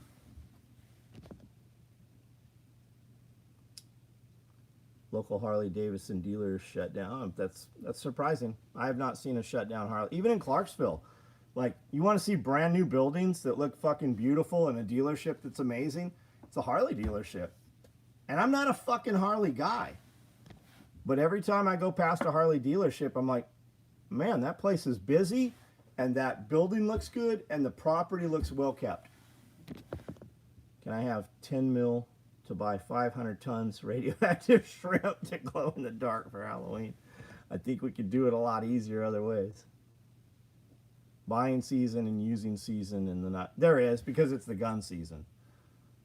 Local Harley Davidson dealers shut down. That's surprising. I have not seen a shutdown Harley. Even in Clarksville. Like, you want to see brand new buildings that look fucking beautiful and a dealership that's amazing? It's a Harley dealership. And I'm not a fucking Harley guy. But every time I go past a Harley dealership, I'm like, man, that place is busy, and that building looks good, and the property looks well kept. Can I have 10 mil to buy 500 tons radioactive shrimp to glow in the dark for Halloween? I think we could do it a lot easier other ways. Buying season and using season in the night. There is, because it's the gun season.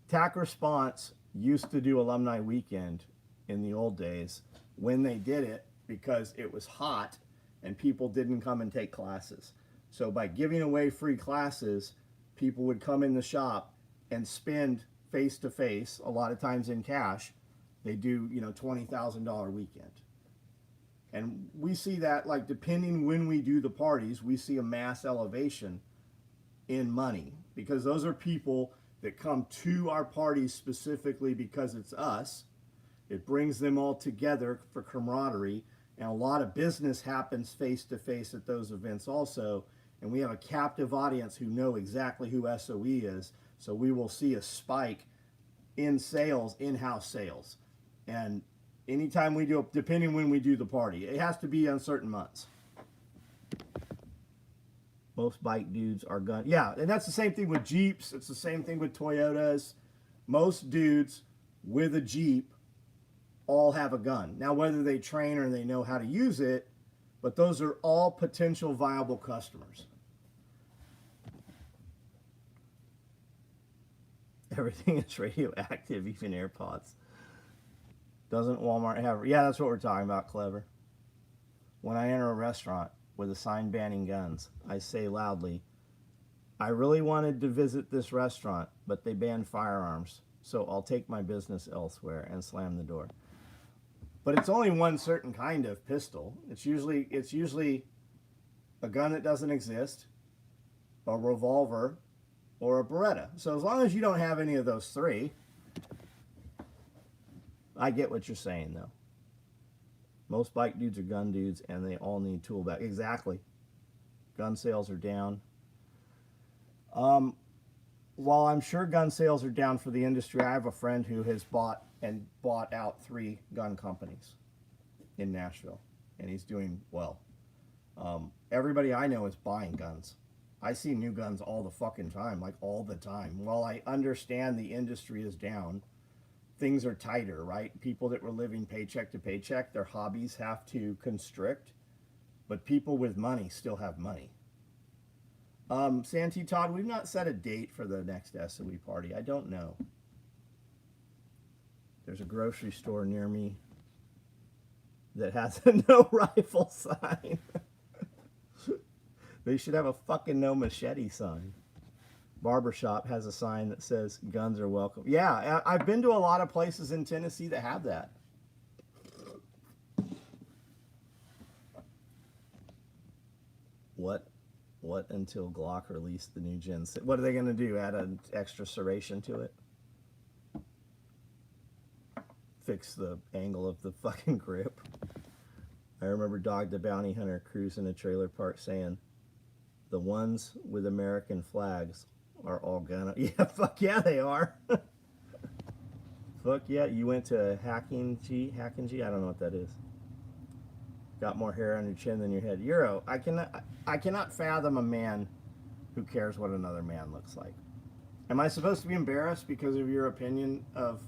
TAC Response used to do alumni weekend in the old days when they did it because it was hot and people didn't come and take classes. So by giving away free classes, people would come in the shop and spend face to face, a lot of times in cash. They do, $20,000 weekend. And we see that, like, depending when we do the parties, we see a mass elevation in money, because those are people that come to our parties specifically because it's us. It brings them all together for camaraderie, and a lot of business happens face to face at those events also. And we have a captive audience who know exactly who SOE is, so we will see a spike in sales, in-house sales. And anytime we do, depending when we do the party, it has to be on certain months. Most bike dudes are gun. Yeah, and that's the same thing with Jeeps. It's the same thing with Toyotas. Most dudes with a Jeep all have a gun. Now, whether they train or they know how to use it, but those are all potential viable customers. Everything is radioactive, even AirPods. Doesn't Walmart have... Yeah, that's what we're talking about, Clever. When I enter a restaurant with a sign banning guns, I say loudly, I really wanted to visit this restaurant, but they banned firearms, so I'll take my business elsewhere, and slam the door. But it's only one certain kind of pistol. It's usually a gun that doesn't exist, a revolver, or a Beretta. So as long as you don't have any of those three, I get what you're saying, though. Most bike dudes are gun dudes, and they all need tool bag. Exactly. Gun sales are down. While I'm sure gun sales are down for the industry, I have a friend who has bought out 3 gun companies in Nashville, and he's doing well. Everybody I know is buying guns. I see new guns all the fucking time, like all the time. While I understand the industry is down, things are tighter, right? People that were living paycheck to paycheck, their hobbies have to constrict, but people with money still have money. Santee Todd, we've not set a date for the next SOE party. I don't know. There's a grocery store near me that has a no rifle sign. They should have a fucking no machete sign. Barbershop has a sign that says guns are welcome. Yeah, I've been to a lot of places in Tennessee that have that. What until Glock released the new Gen 6? What are they going to do? Add an extra serration to it? Fix the angle of the fucking grip? I remember Dog the Bounty Hunter cruising a trailer park saying, the ones with American flags are all gonna. Yeah, fuck yeah, they are. Fuck yeah, you went to Hacking G? I don't know what that is. Got more hair on your chin than your head. Euro, I cannot fathom a man who cares what another man looks like. Am I supposed to be embarrassed because of your opinion of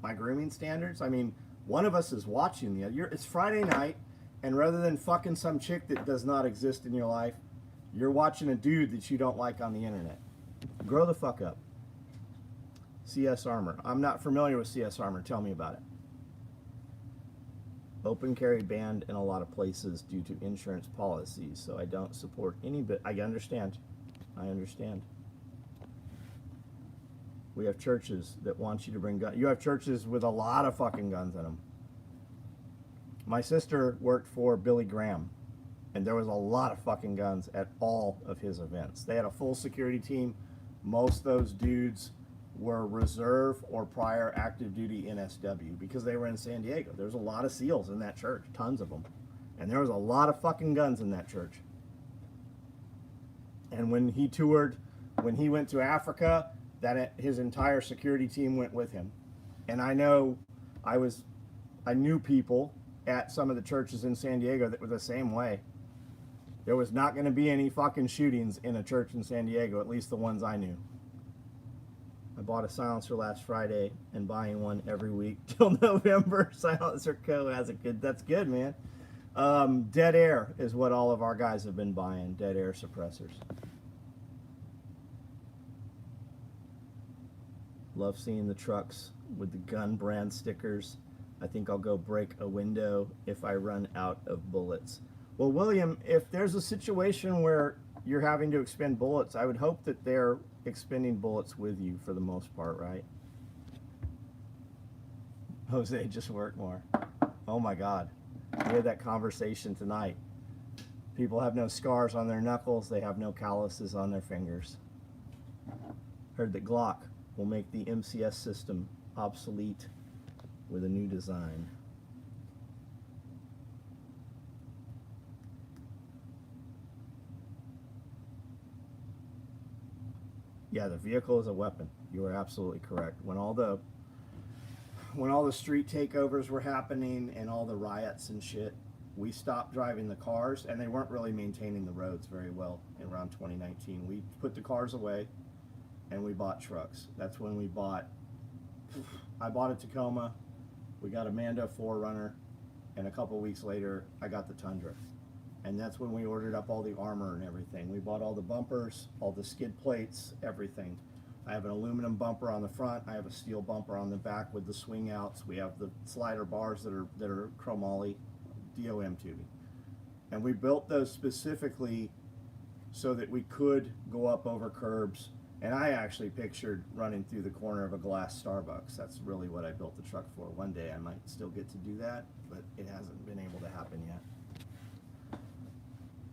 my grooming standards? I mean, one of us is watching the other. It's Friday night, and rather than fucking some chick that does not exist in your life, you're watching a dude that you don't like on the internet. Grow the fuck up. CS Armor. I'm not familiar with CS Armor. Tell me about it. Open carry banned in a lot of places due to insurance policies, so I don't support any bit. I understand. I understand. We have churches that want you to bring guns. You have churches with a lot of fucking guns in them. My sister worked for Billy Graham, and there was a lot of fucking guns at all of his events. They had a full security team. Most of those dudes were reserve or prior active duty NSW because they were in San Diego. There's a lot of SEALs in that church, tons of them. And there was a lot of fucking guns in that church. And when he toured, when he went to Africa, his entire security team went with him. And I know I knew people at some of the churches in San Diego that were the same way. There was not going to be any fucking shootings in a church in San Diego, at least the ones I knew. I bought a silencer last Friday and buying one every week till November. Silencer Co. has a good, that's good, man. Dead air is what all of our guys have been buying, dead air suppressors. Love seeing the trucks with the gun brand stickers. I think I'll go break a window if I run out of bullets. Well, William, if there's a situation where you're having to expend bullets, I would hope that they're expending bullets with you for the most part, right? Jose, just work more. Oh my God. We had that conversation tonight. People have no scars on their knuckles. They have no calluses on their fingers. Heard that Glock will make the MCS system obsolete with a new design. Yeah, the vehicle is a weapon. You are absolutely correct. When all the street takeovers were happening and all the riots and shit, we stopped driving the cars, and they weren't really maintaining the roads very well around 2019. We put the cars away and we bought trucks. That's when I bought a Tacoma, we got a Mando 4Runner, and a couple weeks later I got the Tundra. And that's when we ordered up all the armor and everything. We bought all the bumpers, all the skid plates, everything. I have an aluminum bumper on the front. I have a steel bumper on the back with the swing outs. We have the slider bars that are chromoly DOM tubing. And we built those specifically so that we could go up over curbs. And I actually pictured running through the corner of a glass Starbucks. That's really what I built the truck for. One day I might still get to do that, but it hasn't been able to happen yet.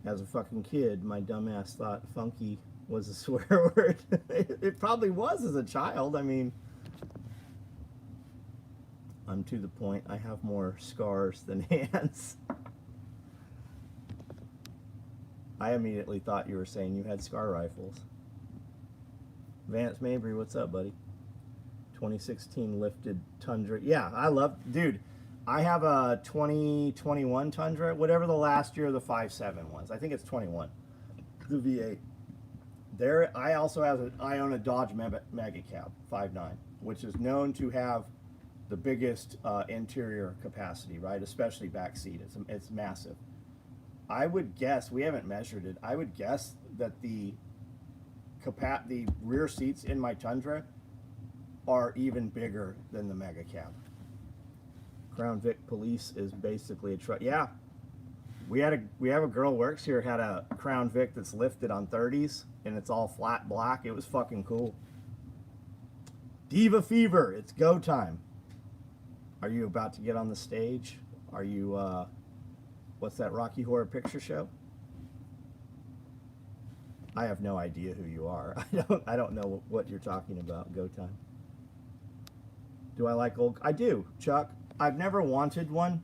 As a fucking kid, my dumbass thought funky was a swear word. It probably was as a child. I mean, I'm to the point. I have more scars than hands. I immediately thought you were saying you had scar rifles. Vance Mabry, what's up, buddy? 2016 lifted Tundra. Yeah, I love, dude. I have a 2021 Tundra, whatever the last year of the 5.7 was. I think it's 21. The V8. There, I also have I own a Dodge Mega Cab 5.9, which is known to have the biggest interior capacity, right? Especially back seat. It's massive. I would guess, we haven't measured it, I would guess that the rear seats in my Tundra are even bigger than the Mega Cab. Crown Vic Police is basically a truck. Yeah, we have a girl works here, had a Crown Vic that's lifted on 30s, and it's all flat black. It was fucking cool. Diva Fever, it's go time. Are you about to get on the stage? Are you what's that Rocky Horror Picture Show? I have no idea who you are. I don't know what you're talking about. Go time. Do I like old? I do, Chuck. I've never wanted one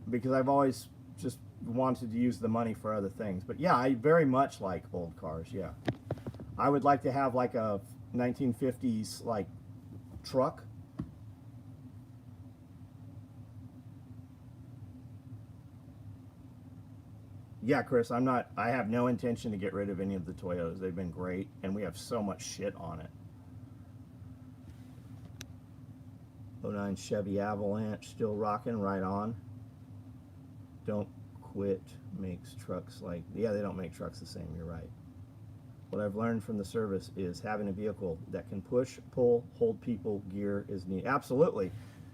because I've always just wanted to use the money for other things. But yeah, I very much like old cars. Yeah, I would like to have like a 1950s like truck. Yeah, Chris, I have no intention to get rid of any of the Toyotas. They've been great, and we have so much shit on it. '09 Chevy Avalanche, still rocking, right on. Don't Quit makes trucks like, yeah, they don't make trucks the same, you're right. What I've learned from the service is having a vehicle that can push, pull, hold people, gear is neat. Absolutely.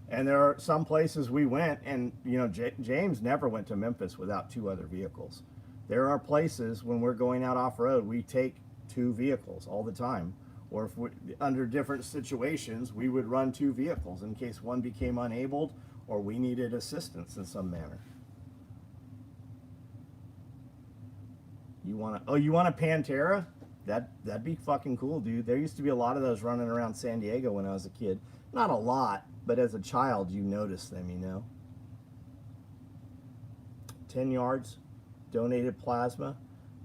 And there are some places we went, and you know, James never went to Memphis without 2 other vehicles. There are places when we're going out off-road, we take 2 vehicles all the time. Or if we, under different situations, we would run 2 vehicles in case one became unabled or we needed assistance in some manner. You want to? Oh, you want a Pantera? That'd be fucking cool, dude. There used to be a lot of those running around San Diego when I was a kid. Not a lot, but as a child, you notice them, you know. 10 yards, donated plasma.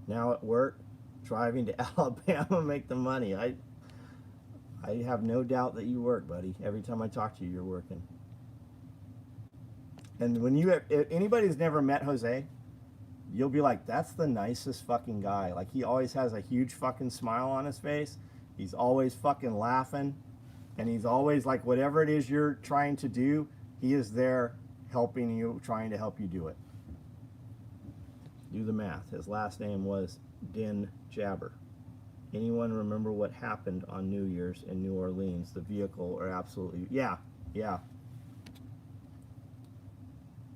Now at work, driving to Alabama, make the money. I have no doubt that you work, buddy. Every time I talk to you, you're working. And when you, if anybody's never met Jose, you'll be like, that's the nicest fucking guy. Like, he always has a huge fucking smile on his face. He's always fucking laughing. And he's always like, whatever it is you're trying to do, he is there helping you, trying to help you do it. Do the math. His last name was Din Jabber. Anyone remember what happened on New Year's in New Orleans? The vehicle or absolutely, yeah.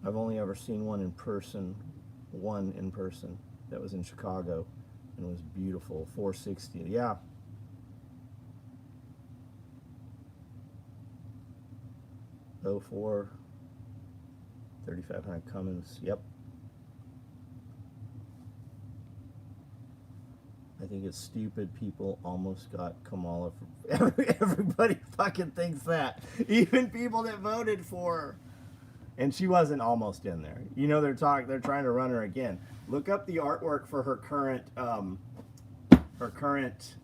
I've only ever seen one in person. That was in Chicago, and it was beautiful. 460, yeah. '04 3500 Cummins, yep. I think it's stupid people almost got Kamala. Everybody fucking thinks that. Even people that voted for her. And she wasn't almost in there. You know, they're trying to run her again. Look up the artwork for her current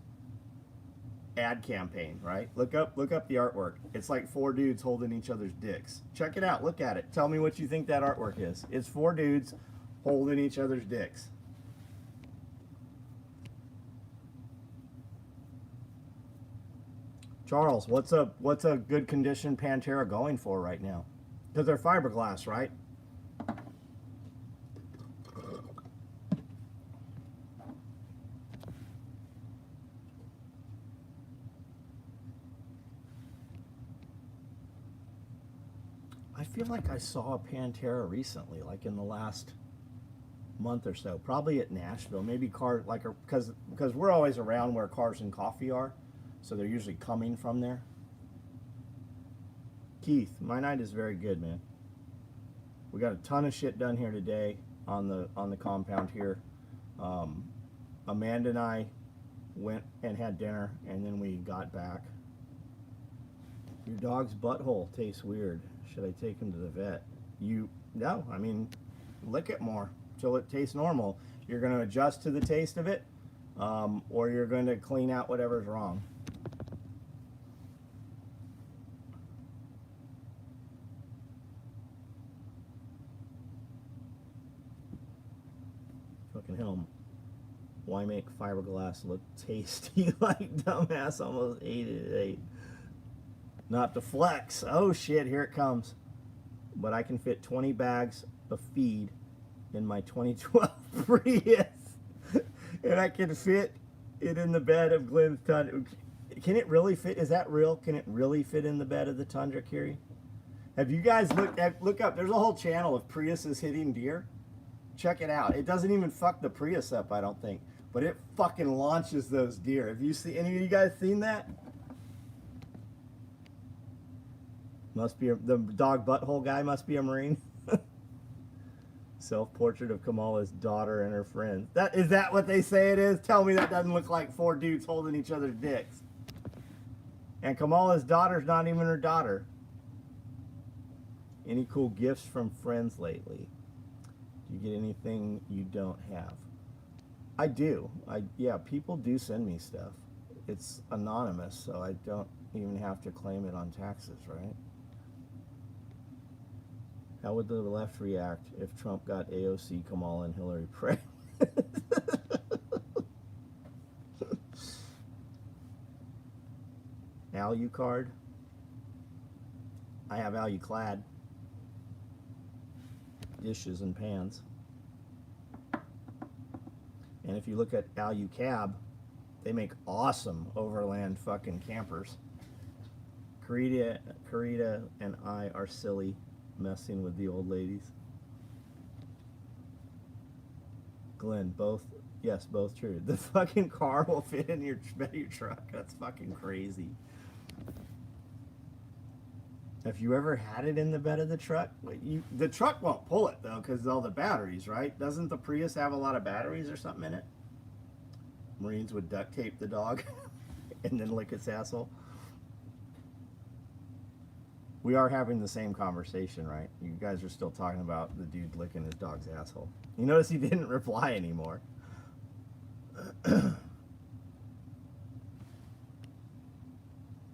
ad campaign, right? Look up the artwork. It's like 4 dudes holding each other's dicks. Check it out. Look at it. Tell me what you think that artwork is. It's 4 dudes holding each other's dicks. Charles, what's a good condition Pantera going for right now? Because they're fiberglass, right? I feel like I saw a Pantera recently, like in the last month or so. Probably at Nashville, maybe because we're always around where Cars and Coffee are, so they're usually coming from there. Keith, my night is very good, man. We got a ton of shit done here today on the compound here. Amanda and I went and had dinner, and then we got back. Your dog's butthole tastes weird. Should I take him to the vet? No, I mean, lick it more till it tastes normal. You're going to adjust to the taste of it, or you're going to clean out whatever's wrong. Fucking hell. Why make fiberglass look tasty like dumbass almost ate it? Not to flex. Oh shit, here it comes. But I can fit 20 bags of feed in my 2012 Prius. And I can fit it in the bed of Glenn's Tundra. Can it really fit? Is that real? Can it really fit in the bed of the Tundra, Kiri? Have you guys look up? There's a whole channel of Priuses hitting deer. Check it out. It doesn't even fuck the Prius up, I don't think. But it fucking launches those deer. Have you seen any of you guys seen that? Must be the dog butthole guy must be a Marine. Self-portrait of Kamala's daughter and her friends. Is that what they say it is? Tell me that doesn't look like 4 dudes holding each other's dicks. And Kamala's daughter's not even her daughter. Any cool gifts from friends lately? Do you get anything you don't have? I do. Yeah, people do send me stuff. It's anonymous, so I don't even have to claim it on taxes, right? How would the left react if Trump got AOC, Kamala, and Hillary pregnant? Alucard. I have Aluclad. Dishes and pans. And if you look at Alucab, they make awesome overland fucking campers. Carita and I are silly messing with the old ladies. Glenn, both, yes, both true. The fucking car will fit in your bed of your truck. That's fucking crazy. If you ever had it in the bed of the truck, the truck won't pull it though because all the batteries, right? Doesn't the Prius have a lot of batteries or something in it? Marines would duct tape the dog and then lick its asshole. We are having the same conversation, right? You guys are still talking about the dude licking his dog's asshole. You notice he didn't reply anymore.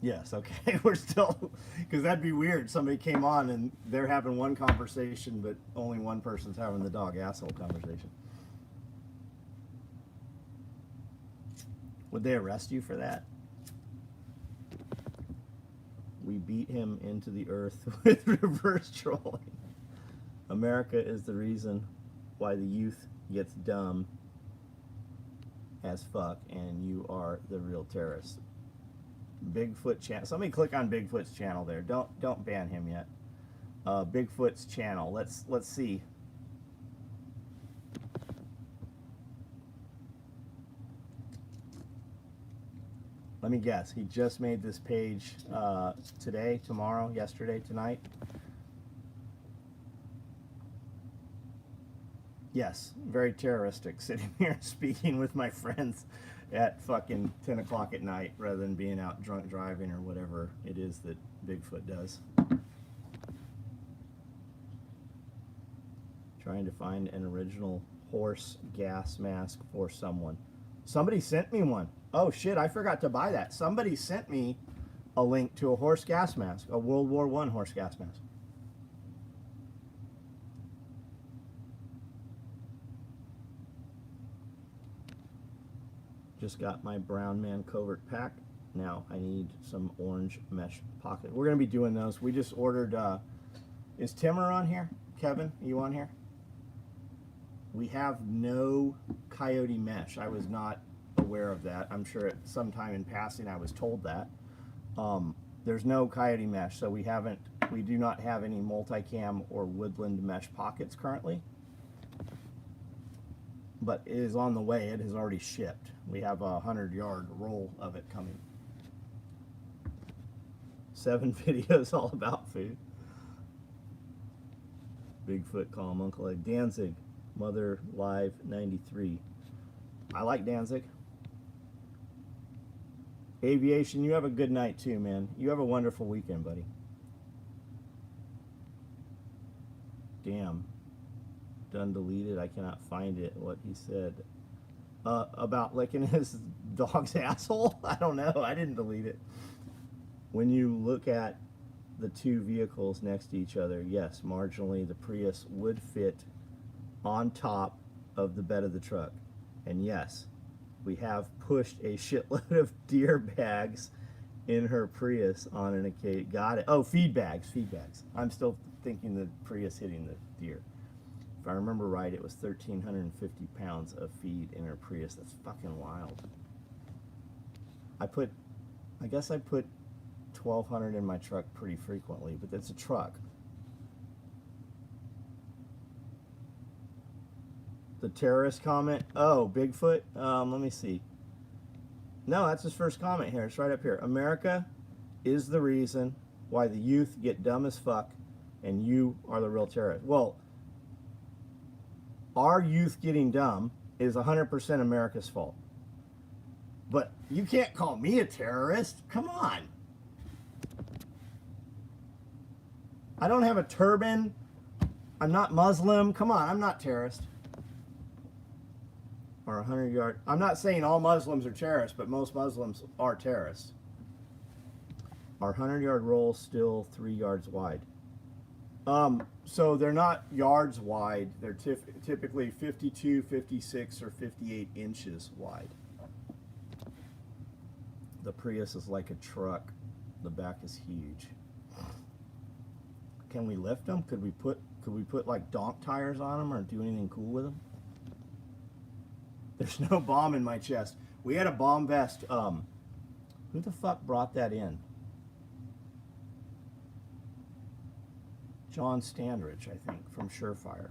Yes, okay, we're still, because that'd be weird. Somebody came on and they're having one conversation, but only one person's having the dog asshole conversation. Would they arrest you for that? We beat him into the earth with reverse trolling. America is the reason why the youth gets dumb as fuck, and you are the real terrorist. Bigfoot channel. Somebody click on Bigfoot's channel there. Don't ban him yet. Bigfoot's channel. Let's see. Let me guess. He just made this page today, tomorrow, yesterday, tonight. Yes, very terroristic. Sitting here speaking with my friends at fucking 10 o'clock at night rather than being out drunk driving or whatever it is that Bigfoot does. Trying to find an original horse gas mask for someone. Somebody sent me one. Oh shit, I forgot to buy that. Somebody sent me a link to a horse gas mask, a World War I horse gas mask. Just got my brown man covert pack. Now I need some orange mesh pocket. We're going to be doing those. We just ordered, is Timmer on here? Kevin, are you on here? We have no coyote mesh. I was not aware of that. I'm sure at some time in passing I was told that. There's no coyote mesh, so we do not have any multicam or woodland mesh pockets currently. But it is on the way. It has already shipped. We have a 100-yard roll of it coming. 7 videos all about food. Bigfoot, call him Uncle Ed. Danzig, Mother Live 93. I like Danzig. Aviation, you have a good night too, man. You have a wonderful weekend, buddy. Damn. Done deleted. I cannot find it. What he said about licking his dog's asshole. I don't know. I didn't delete it. When you look at the two vehicles next to each other, yes, marginally the Prius would fit on top of the bed of the truck. And yes, we have pushed a shitload of deer bags in her Prius on an occasion. Got it. Oh, feed bags. I'm still thinking the Prius hitting the deer. If I remember right, it was 1,350 pounds of feed in her Prius. That's fucking wild. I guess I put 1,200 in my truck pretty frequently, but that's a truck. The terrorist comment. Oh, Bigfoot. Let me see. No, that's his first comment here. It's right up here. America is the reason why the youth get dumb as fuck, and you are the real terrorist. Well, our youth getting dumb is 100% America's fault. But you can't call me a terrorist. Come on. I don't have a turban. I'm not Muslim. Come on, I'm not terrorist. Or 100-yard. I'm not saying all Muslims are terrorists, but most Muslims are terrorists. Our 100-yard roll still 3 yards wide. So they're not yards wide. They're typically 52, 56, or 58 inches wide. The Prius is like a truck. The back is huge. Can we lift them? Could we put like donk tires on them or do anything cool with them? There's no bomb in my chest. We had a bomb vest. Who the fuck brought that in? John Standridge, I think, from Surefire.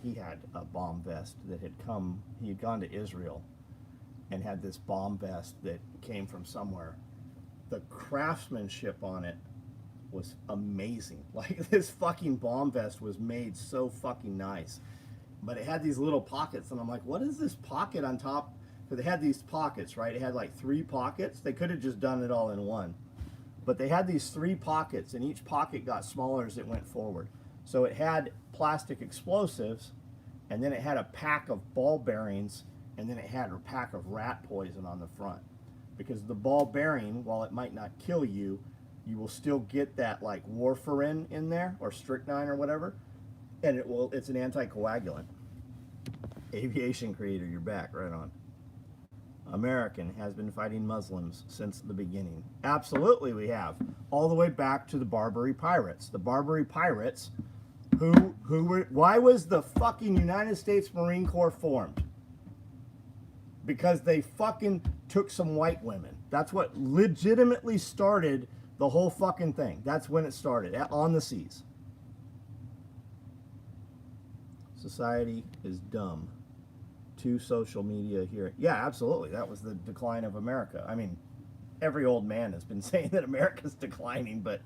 He had a bomb vest that had come, he had gone to Israel and had this bomb vest that came from somewhere. The craftsmanship on it was amazing. Like, this fucking bomb vest was made so fucking nice. But it had these little pockets, and I'm like, what is this pocket on top? Because they had these pockets, right? It had like 3 pockets. They could have just done it all in one. But they had these 3 pockets, and each pocket got smaller as it went forward. So it had plastic explosives, and then it had a pack of ball bearings, and then it had a pack of rat poison on the front. Because the ball bearing, while it might not kill you, you will still get that like warfarin in there, or strychnine or whatever, and it's an anticoagulant. Aviation creator, you're back, right on. American has been fighting Muslims since the beginning. Absolutely we have. All the way back to the Barbary Pirates. The Barbary Pirates, why was the fucking United States Marine Corps formed? Because they fucking took some white women. That's what legitimately started the whole fucking thing. That's when it started, on the seas. Society is dumb. To social media here. Yeah, absolutely. That was the decline of America. I mean, every old man has been saying that America's declining, but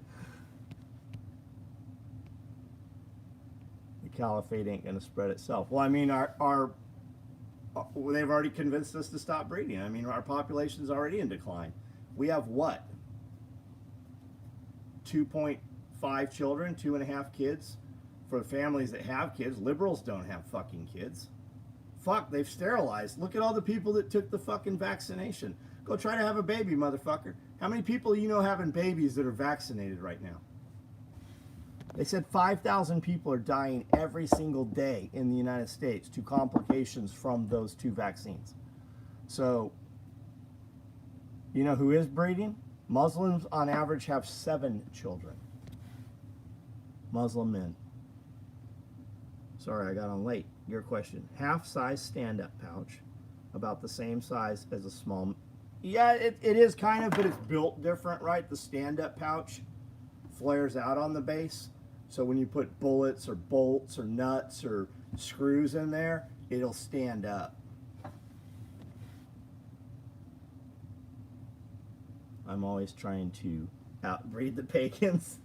the caliphate ain't going to spread itself. Well, I mean, they've already convinced us to stop breeding. I mean, our population's already in decline. We have what? 2.5 children, 2.5 kids for families that have kids. Liberals don't have fucking kids. Fuck, they've sterilized. Look at all the people that took the fucking vaccination. Go try to have a baby, motherfucker. How many people you know having babies that are vaccinated right now? They said 5,000 people are dying every single day in the United States to complications from those 2 vaccines. So, you know who is breeding? Muslims on average have 7 children. Muslim men. Sorry, I got on late. Your question. Half-size stand-up pouch, about the same size as a small. Yeah, it is kind of, but it's built different, right? The stand-up pouch flares out on the base. So when you put bullets or bolts or nuts or screws in there, it'll stand up. I'm always trying to outbreed the pagans.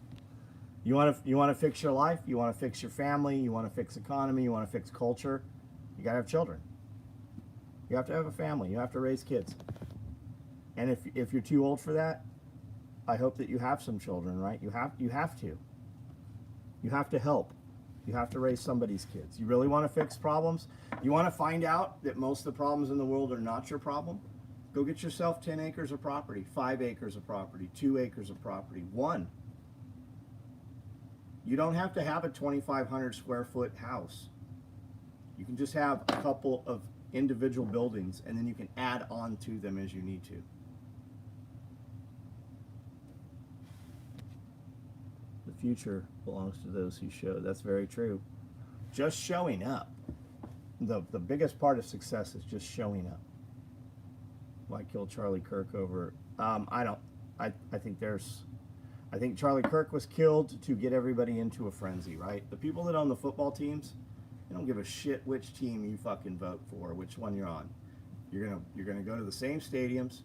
You want to fix your life, you want to fix your family, you want to fix economy, you want to fix culture, you got to have children. You have to have a family, you have to raise kids. And if you're too old for that, I hope that you have some children, right? You have to. You have to help. You have to raise somebody's kids. You really want to fix problems? You want to find out that most of the problems in the world are not your problem? Go get yourself 10 acres of property, 5 acres of property, 2 acres of property, 1. You don't have to have a 2,500 square foot house. You can just have a couple of individual buildings, and then you can add on to them as you need to. The future belongs to those who show. That's very true. Just showing up. The biggest part of success is just showing up. Why kill Charlie Kirk over? I think Charlie Kirk was killed to get everybody into a frenzy, right? The people that own the football teams, they don't give a shit which team you fucking vote for, which one you're on. You're gonna go to the same stadiums,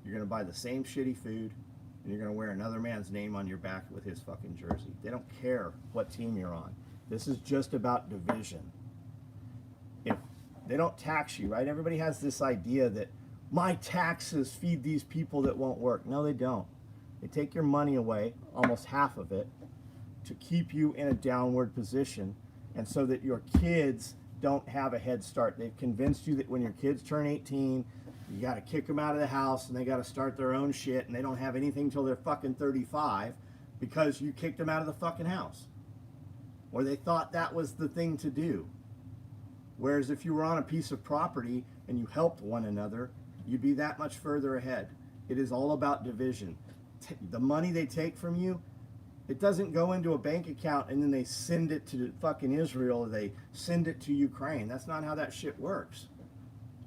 you're gonna buy the same shitty food, and you're gonna wear another man's name on your back with his fucking jersey. They don't care what team you're on. This is just about division. If they don't tax you, right? Everybody has this idea that my taxes feed these people that won't work. No, they don't. They take your money away, almost half of it, to keep you in a downward position, and so that your kids don't have a head start. They've convinced you that when your kids turn 18, you got to kick them out of the house and they got to start their own shit, and they don't have anything till they're fucking 35 because you kicked them out of the fucking house. Or they thought that was the thing to do. Whereas if you were on a piece of property and you helped one another, you'd be that much further ahead. It is all about division. The money they take from you, it doesn't go into a bank account and then they send it to fucking Israel or they send it to Ukraine. That's not how that shit works.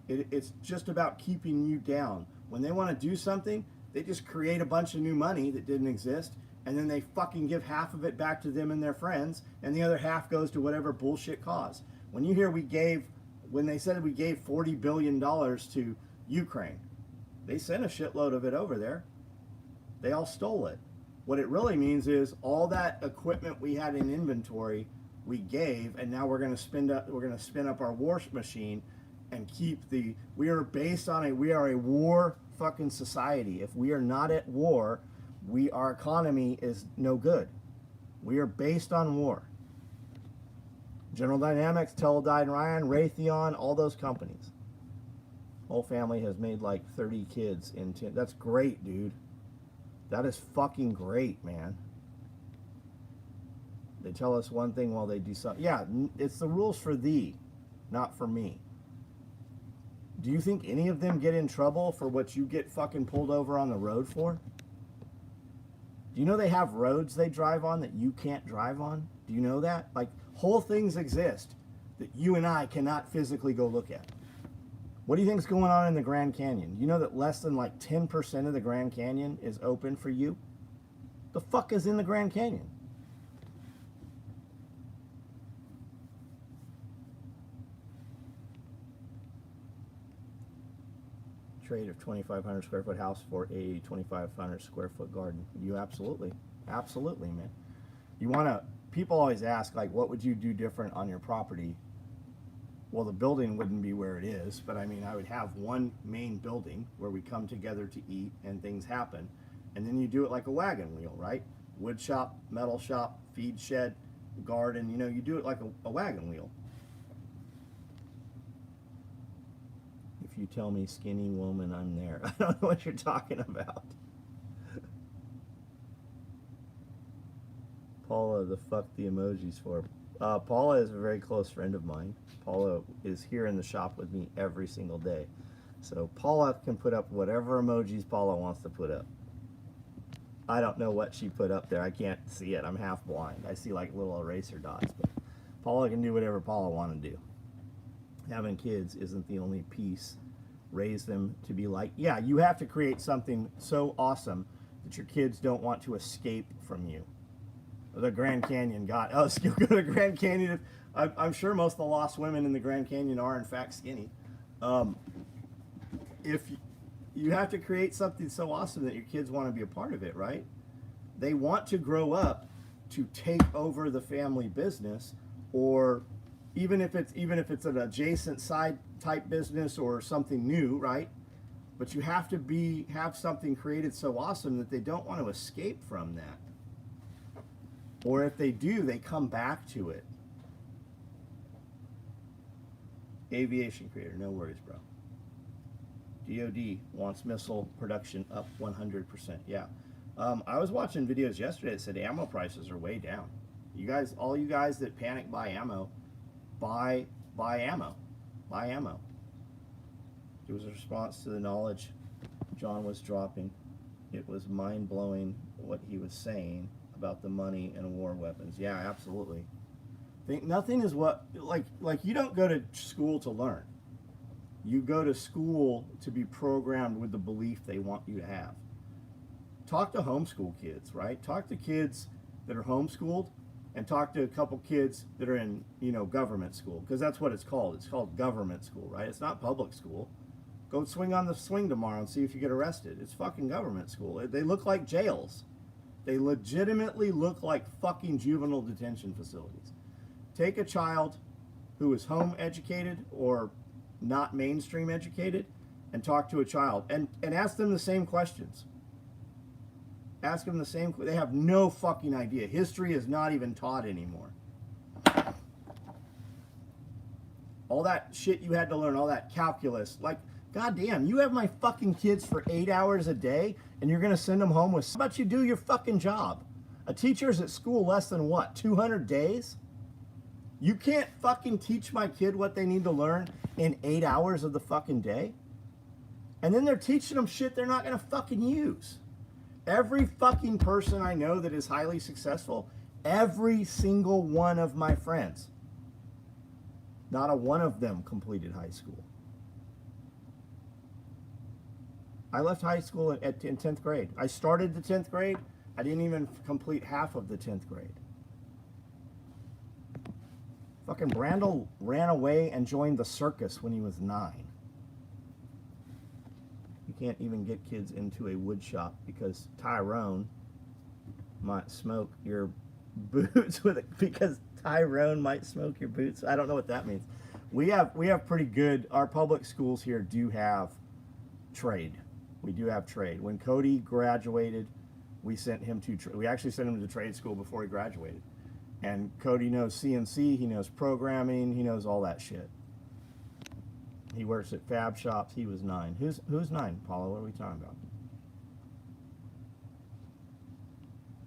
It's just about keeping you down. When they want to do something, they just create a bunch of new money that didn't exist, and then they fucking give half of it back to them and their friends, and the other half goes to whatever bullshit cause. When you hear when they said we gave $40 billion to Ukraine, they sent a shitload of it over there. They all stole it. What it really means is all that equipment we had in inventory, we gave, and now we're going to spin up our war machine and keep we are a war fucking society. If we are not at war, our economy is no good. We are based on war. General Dynamics, Teledyne Ryan, Raytheon, all those companies. Whole family has made like 30 kids in 10. That's great, dude. That is fucking great, man. They tell us one thing while they do something. Yeah, it's the rules for thee, not for me. Do you think any of them get in trouble for what you get fucking pulled over on the road for? Do you know they have roads they drive on that you can't drive on? Do you know that? Like, whole things exist that you and I cannot physically go look at. What do you think is going on in the Grand Canyon? You know that less than like 10% of the Grand Canyon is open for you? The fuck is in the Grand Canyon? Trade of 2,500 square foot house for a 2,500 square foot garden. You absolutely, man. People always ask, like, what would you do different on your property? Well, the building wouldn't be where it is, but I mean, I would have one main building where we come together to eat and things happen. And then you do it like a wagon wheel, right? Wood shop, metal shop, feed shed, garden, you do it like a wagon wheel. If you tell me skinny woman, I'm there. I don't know what you're talking about. Paula, the fuck the emojis for? Paula is a very close friend of mine. Paula is here in the shop with me every single day. So Paula can put up whatever emojis Paula wants to put up. I don't know what she put up there. I can't see it. I'm half blind. I see like little eraser dots. But Paula can do whatever Paula wants to do. Having kids isn't the only piece. Raise them to be like, yeah, you have to create something so awesome that your kids don't want to escape from you. The Grand Canyon you go to the Grand Canyon. I'm sure most of the lost women in the Grand Canyon are in fact skinny. If you have to create something so awesome that your kids want to be a part of it, right? They want to grow up to take over the family business, or even if it's an adjacent side type business or something new, right? But you have to have something created so awesome that they don't want to escape from that. Or if they do, they come back to it. Aviation creator, no worries, bro. DOD wants missile production up 100%. Yeah. I was watching videos yesterday that said ammo prices are way down. All you guys that panic buy ammo, buy ammo. Buy ammo. It was a response to the knowledge John was dropping. It was mind-blowing what he was saying about the money and war weapons. Yeah, absolutely. Nothing is like you don't go to school to learn. You go to school to be programmed with the belief they want you to have. Talk to homeschool kids, right? Talk to kids that are homeschooled, and talk to a couple kids that are in, government school, because that's what it's called. It's called government school, right? It's not public school. Go swing on the swing tomorrow and see if you get arrested. It's fucking government school. They look like jails. They legitimately look like fucking juvenile detention facilities. Take a child who is home educated or not mainstream educated and talk to a child and ask them the same questions. Ask them the same. They have no fucking idea. History is not even taught anymore. All that shit you had to learn, all that calculus. Like, goddamn, you have my fucking kids for 8 hours a day and you're going to send them home with, how about you do your fucking job? A teacher's at school less than what, 200 days? You can't fucking teach my kid what they need to learn in 8 hours of the fucking day? And then they're teaching them shit they're not going to fucking use. Every fucking person I know that is highly successful, every single one of my friends, not a one of them completed high school. I left high school in 10th grade. I started the 10th grade. I didn't even complete half of the 10th grade. Fucking Brandel ran away and joined the circus when he was 9. You can't even get kids into a wood shop because Tyrone might smoke your boots with it, because Tyrone might smoke your boots. I don't know what that means. We have pretty good, our public schools here do have trade. We do have trade. When Cody graduated, we sent him to, we actually sent him to trade school before he graduated. And Cody knows CNC, he knows programming, he knows all that shit. He works at fab shops. He was 9. Who's 9, Paula? What are we talking about?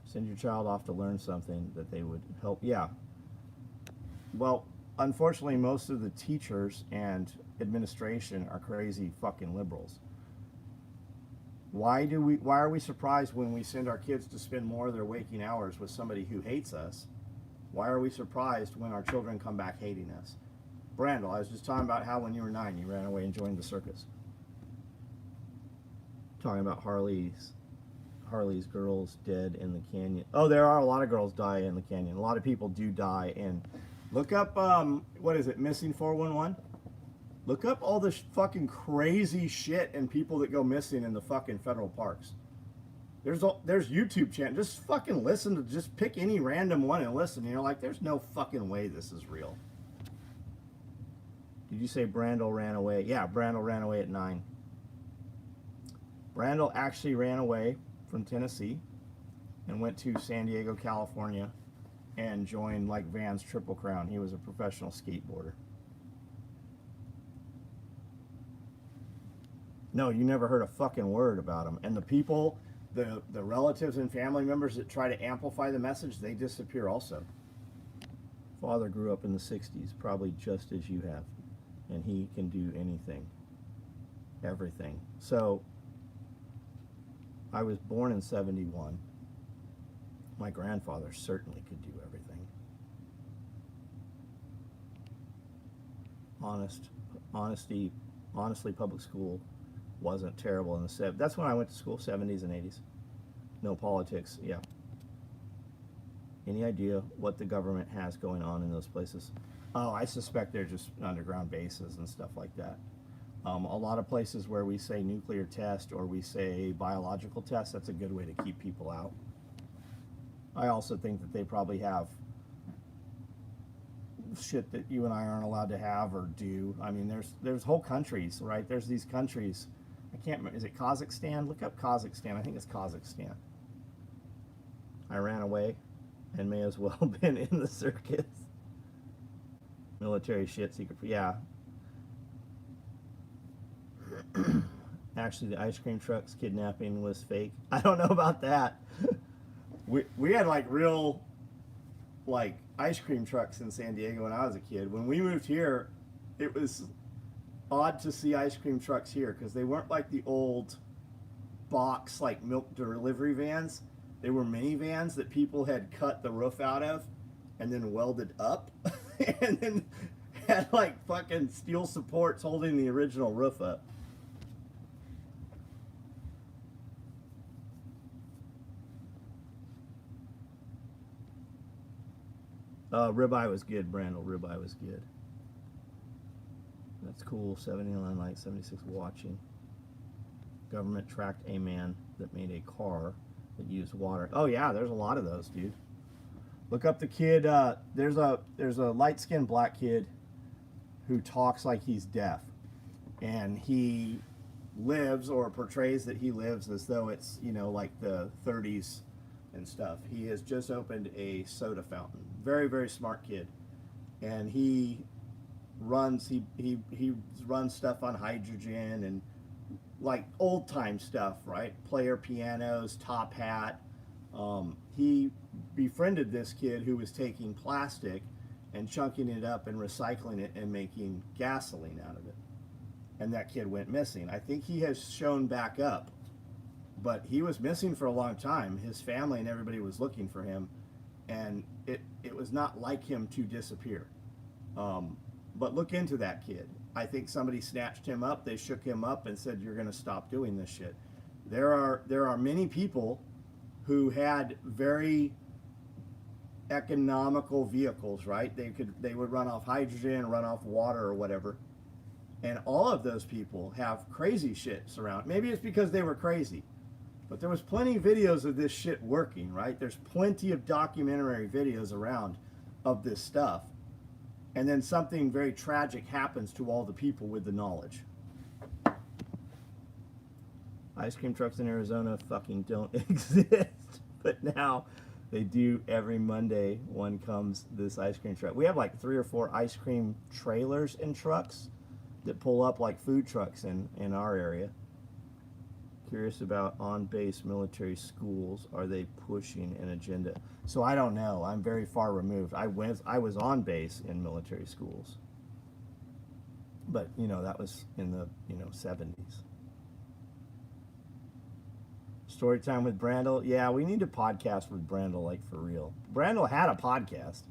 Send your child off to learn something that they would help. Yeah. Well, unfortunately, most of the teachers and administration are crazy fucking liberals. Why are we surprised when we send our kids to spend more of their waking hours with somebody who hates us? Why are we surprised when our children come back hating us? Brandel, I was just talking about how when you were 9, you ran away and joined the circus. Talking about Harley's girls dead in the canyon. Oh, there are a lot of girls die in the canyon. A lot of people do die. And look up, what is it, Missing 411? Look up all this fucking crazy shit and people that go missing in the fucking federal parks. There's YouTube channels. Just fucking listen to, just pick any random one and listen. And you're like, there's no fucking way this is real. Did you say Brandel ran away? Yeah, Brandel ran away at 9. Brandel actually ran away from Tennessee and went to San Diego, California and joined like Van's Triple Crown. He was a professional skateboarder. No, you never heard a fucking word about him. And the people, the relatives and family members that try to amplify the message, they disappear also. Father grew up in the 60s, probably just as you have. And he can do anything, everything. So, I was born in 71. My grandfather certainly could do everything. Honestly, public school wasn't terrible in the 70s. That's when I went to school, 70s and 80s. No politics, yeah. Any idea what the government has going on in those places? Oh, I suspect they're just underground bases and stuff like that. A lot of places where we say nuclear test or we say biological test, that's a good way to keep people out. I also think that they probably have shit that you and I aren't allowed to have or do. I mean, there's whole countries, right? There's these countries. I can't remember. Is it Kazakhstan? Look up Kazakhstan. I think it's Kazakhstan. I ran away and may as well been in the circus. Military shit, secret. Yeah. Actually, the ice cream truck's kidnapping was fake. I don't know about that. We had like real like ice cream trucks in San Diego when I was a kid. When we moved here, it was odd to see ice cream trucks here because they weren't like the old box like milk delivery vans. They were minivans that people had cut the roof out of and then welded up and then had like fucking steel supports holding the original roof up. Ribeye was good, Brandel. Ribeye was good. That's cool. 79 light, 76 watching. Government tracked a man that made a car that used water. Oh yeah, there's a lot of those, dude. Look up the kid. There's a light-skinned black kid who talks like he's deaf, and he lives or portrays that he lives as though it's, you know, like the 30s and stuff. He has just opened a soda fountain. Very, very smart kid. And he runs stuff on hydrogen and like old time stuff, right? Player pianos, top hat. He befriended this kid who was taking plastic and chunking it up and recycling it and making gasoline out of it. And that kid went missing. I think he has shown back up, but he was missing for a long time. His family and everybody was looking for him, and it was not like him to disappear. But look into that kid. I think somebody snatched him up, they shook him up and said, you're going to stop doing this shit. There are many people who had very economical vehicles, right? They would run off hydrogen, run off water or whatever. And all of those people have crazy shit surround. Maybe it's because they were crazy. But there was plenty of videos of this shit working, right? There's plenty of documentary videos around of this stuff. And then something very tragic happens to all the people with the knowledge. Ice cream trucks in Arizona fucking don't exist. But now they do. Every Monday one comes, this ice cream truck. We have like 3 or 4 ice cream trailers and trucks that pull up like food trucks in our area. Curious about on-base military schools. Are they pushing an agenda? So I don't know. I'm very far removed. I was on base in military schools, but you know that was in the 70s. Story time with Brandel. Yeah, we need to podcast with Brandel, like for real. Brandel had a podcast.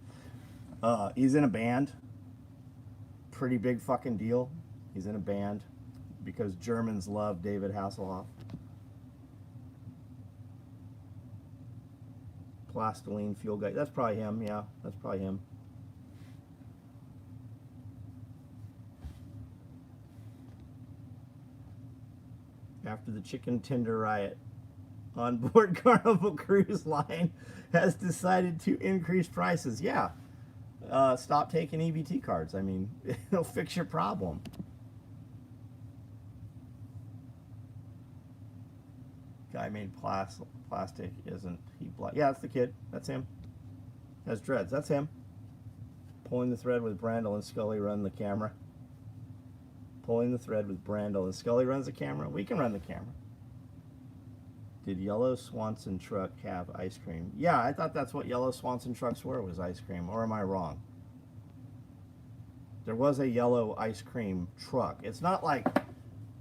He's in a band. Pretty big fucking deal. He's in a band because Germans love David Hasselhoff. Plastiline fuel guy. That's probably him. Yeah, that's probably him. After the chicken tender riot, on board Carnival Cruise Line has decided to increase prices. Yeah. Stop taking EBT cards. I mean, it'll fix your problem. Guy made plastic, isn't he black? Yeah, that's the kid. That's him. Has dreads. That's him. Pulling the thread with Brandel and Scully run the camera. Pulling the thread with Brandel and Scully runs the camera. We can run the camera. Did Yellow Swanson truck have ice cream? Yeah, I thought that's what Yellow Swanson trucks were, was ice cream. Or am I wrong? There was a yellow ice cream truck. It's not like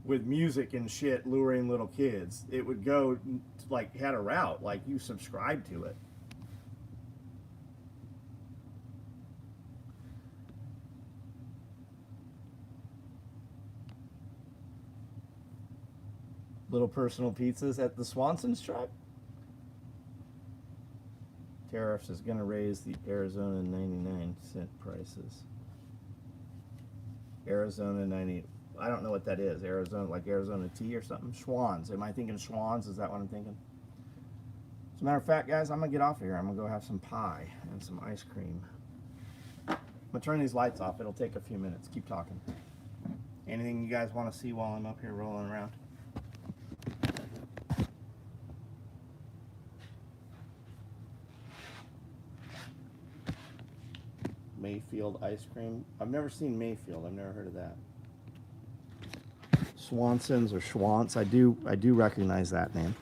with music and shit luring little kids. It would go, like, had a route, like you subscribe to it. Little personal pizzas at the Swanson's truck. Tariffs is going to raise the Arizona 99-cent prices. Arizona 90. I don't know what that is. Arizona, like Arizona tea or something. Schwans. Am I thinking Schwans? Is that what I'm thinking? As a matter of fact, guys, I'm going to get off of here. I'm going to go have some pie and some ice cream. I'm going to turn these lights off. It'll take a few minutes. Keep talking. Anything you guys want to see while I'm up here rolling around? Mayfield ice cream. I've never seen Mayfield. I've never heard of that. Swansons or Schwants. I do recognize that name.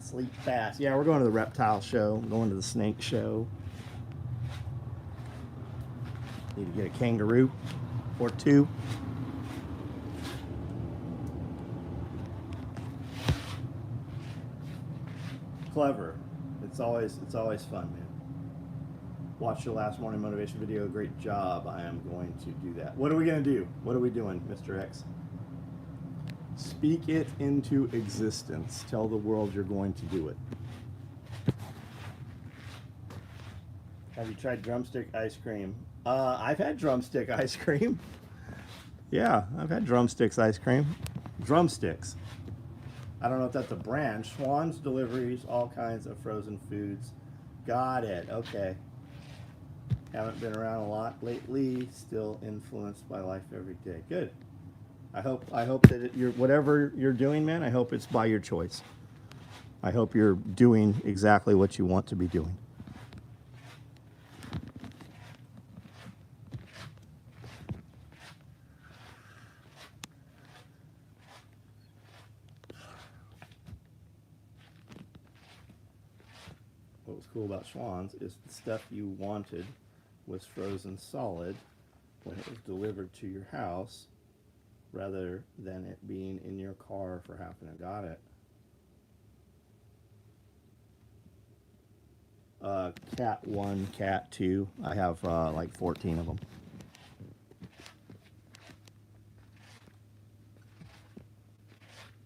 Sleep fast. Yeah, we're going to the reptile show. We're going to the snake show. Need to get a kangaroo or 2. Clever. It's always fun, man. Watch your last morning motivation video. Great job. I am going to do that. What are we going to do? What are we doing, Mr. X? Speak it into existence. Tell the world you're going to do it. Have you tried drumstick ice cream? I've had drumstick ice cream. Yeah, I've had drumsticks ice cream. Drumsticks. I don't know if that's a brand. Schwann's Deliveries, all kinds of frozen foods. Got it. Okay. Haven't been around a lot lately. Still influenced by life every day. Good. I hope that you're, whatever you're doing, man, I hope it's by your choice. I hope you're doing exactly what you want to be doing. What was cool about Schwann's is the stuff you wanted was frozen solid when it was delivered to your house, rather than it being in your car for having to got it. Cat 1, Cat 2. I have like 14 of them.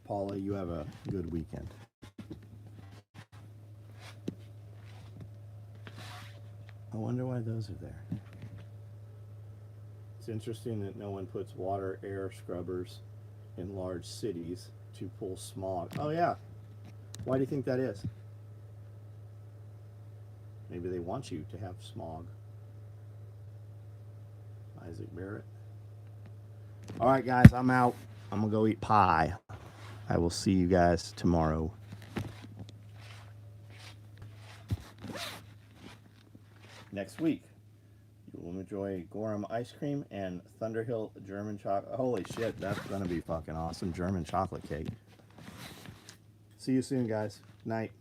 Paula, you have a good weekend. I wonder why those are there. It's interesting that no one puts water air scrubbers in large cities to pull smog. Oh yeah. Why do you think that is? Maybe they want you to have smog. Isaac Barrett. All right, guys, I'm out. I'm going to go eat pie. I will see you guys tomorrow. Next week, you will enjoy Gorham ice cream and Thunderhill German chocolate. Holy shit, that's going to be fucking awesome. German chocolate cake. See you soon, guys. Night.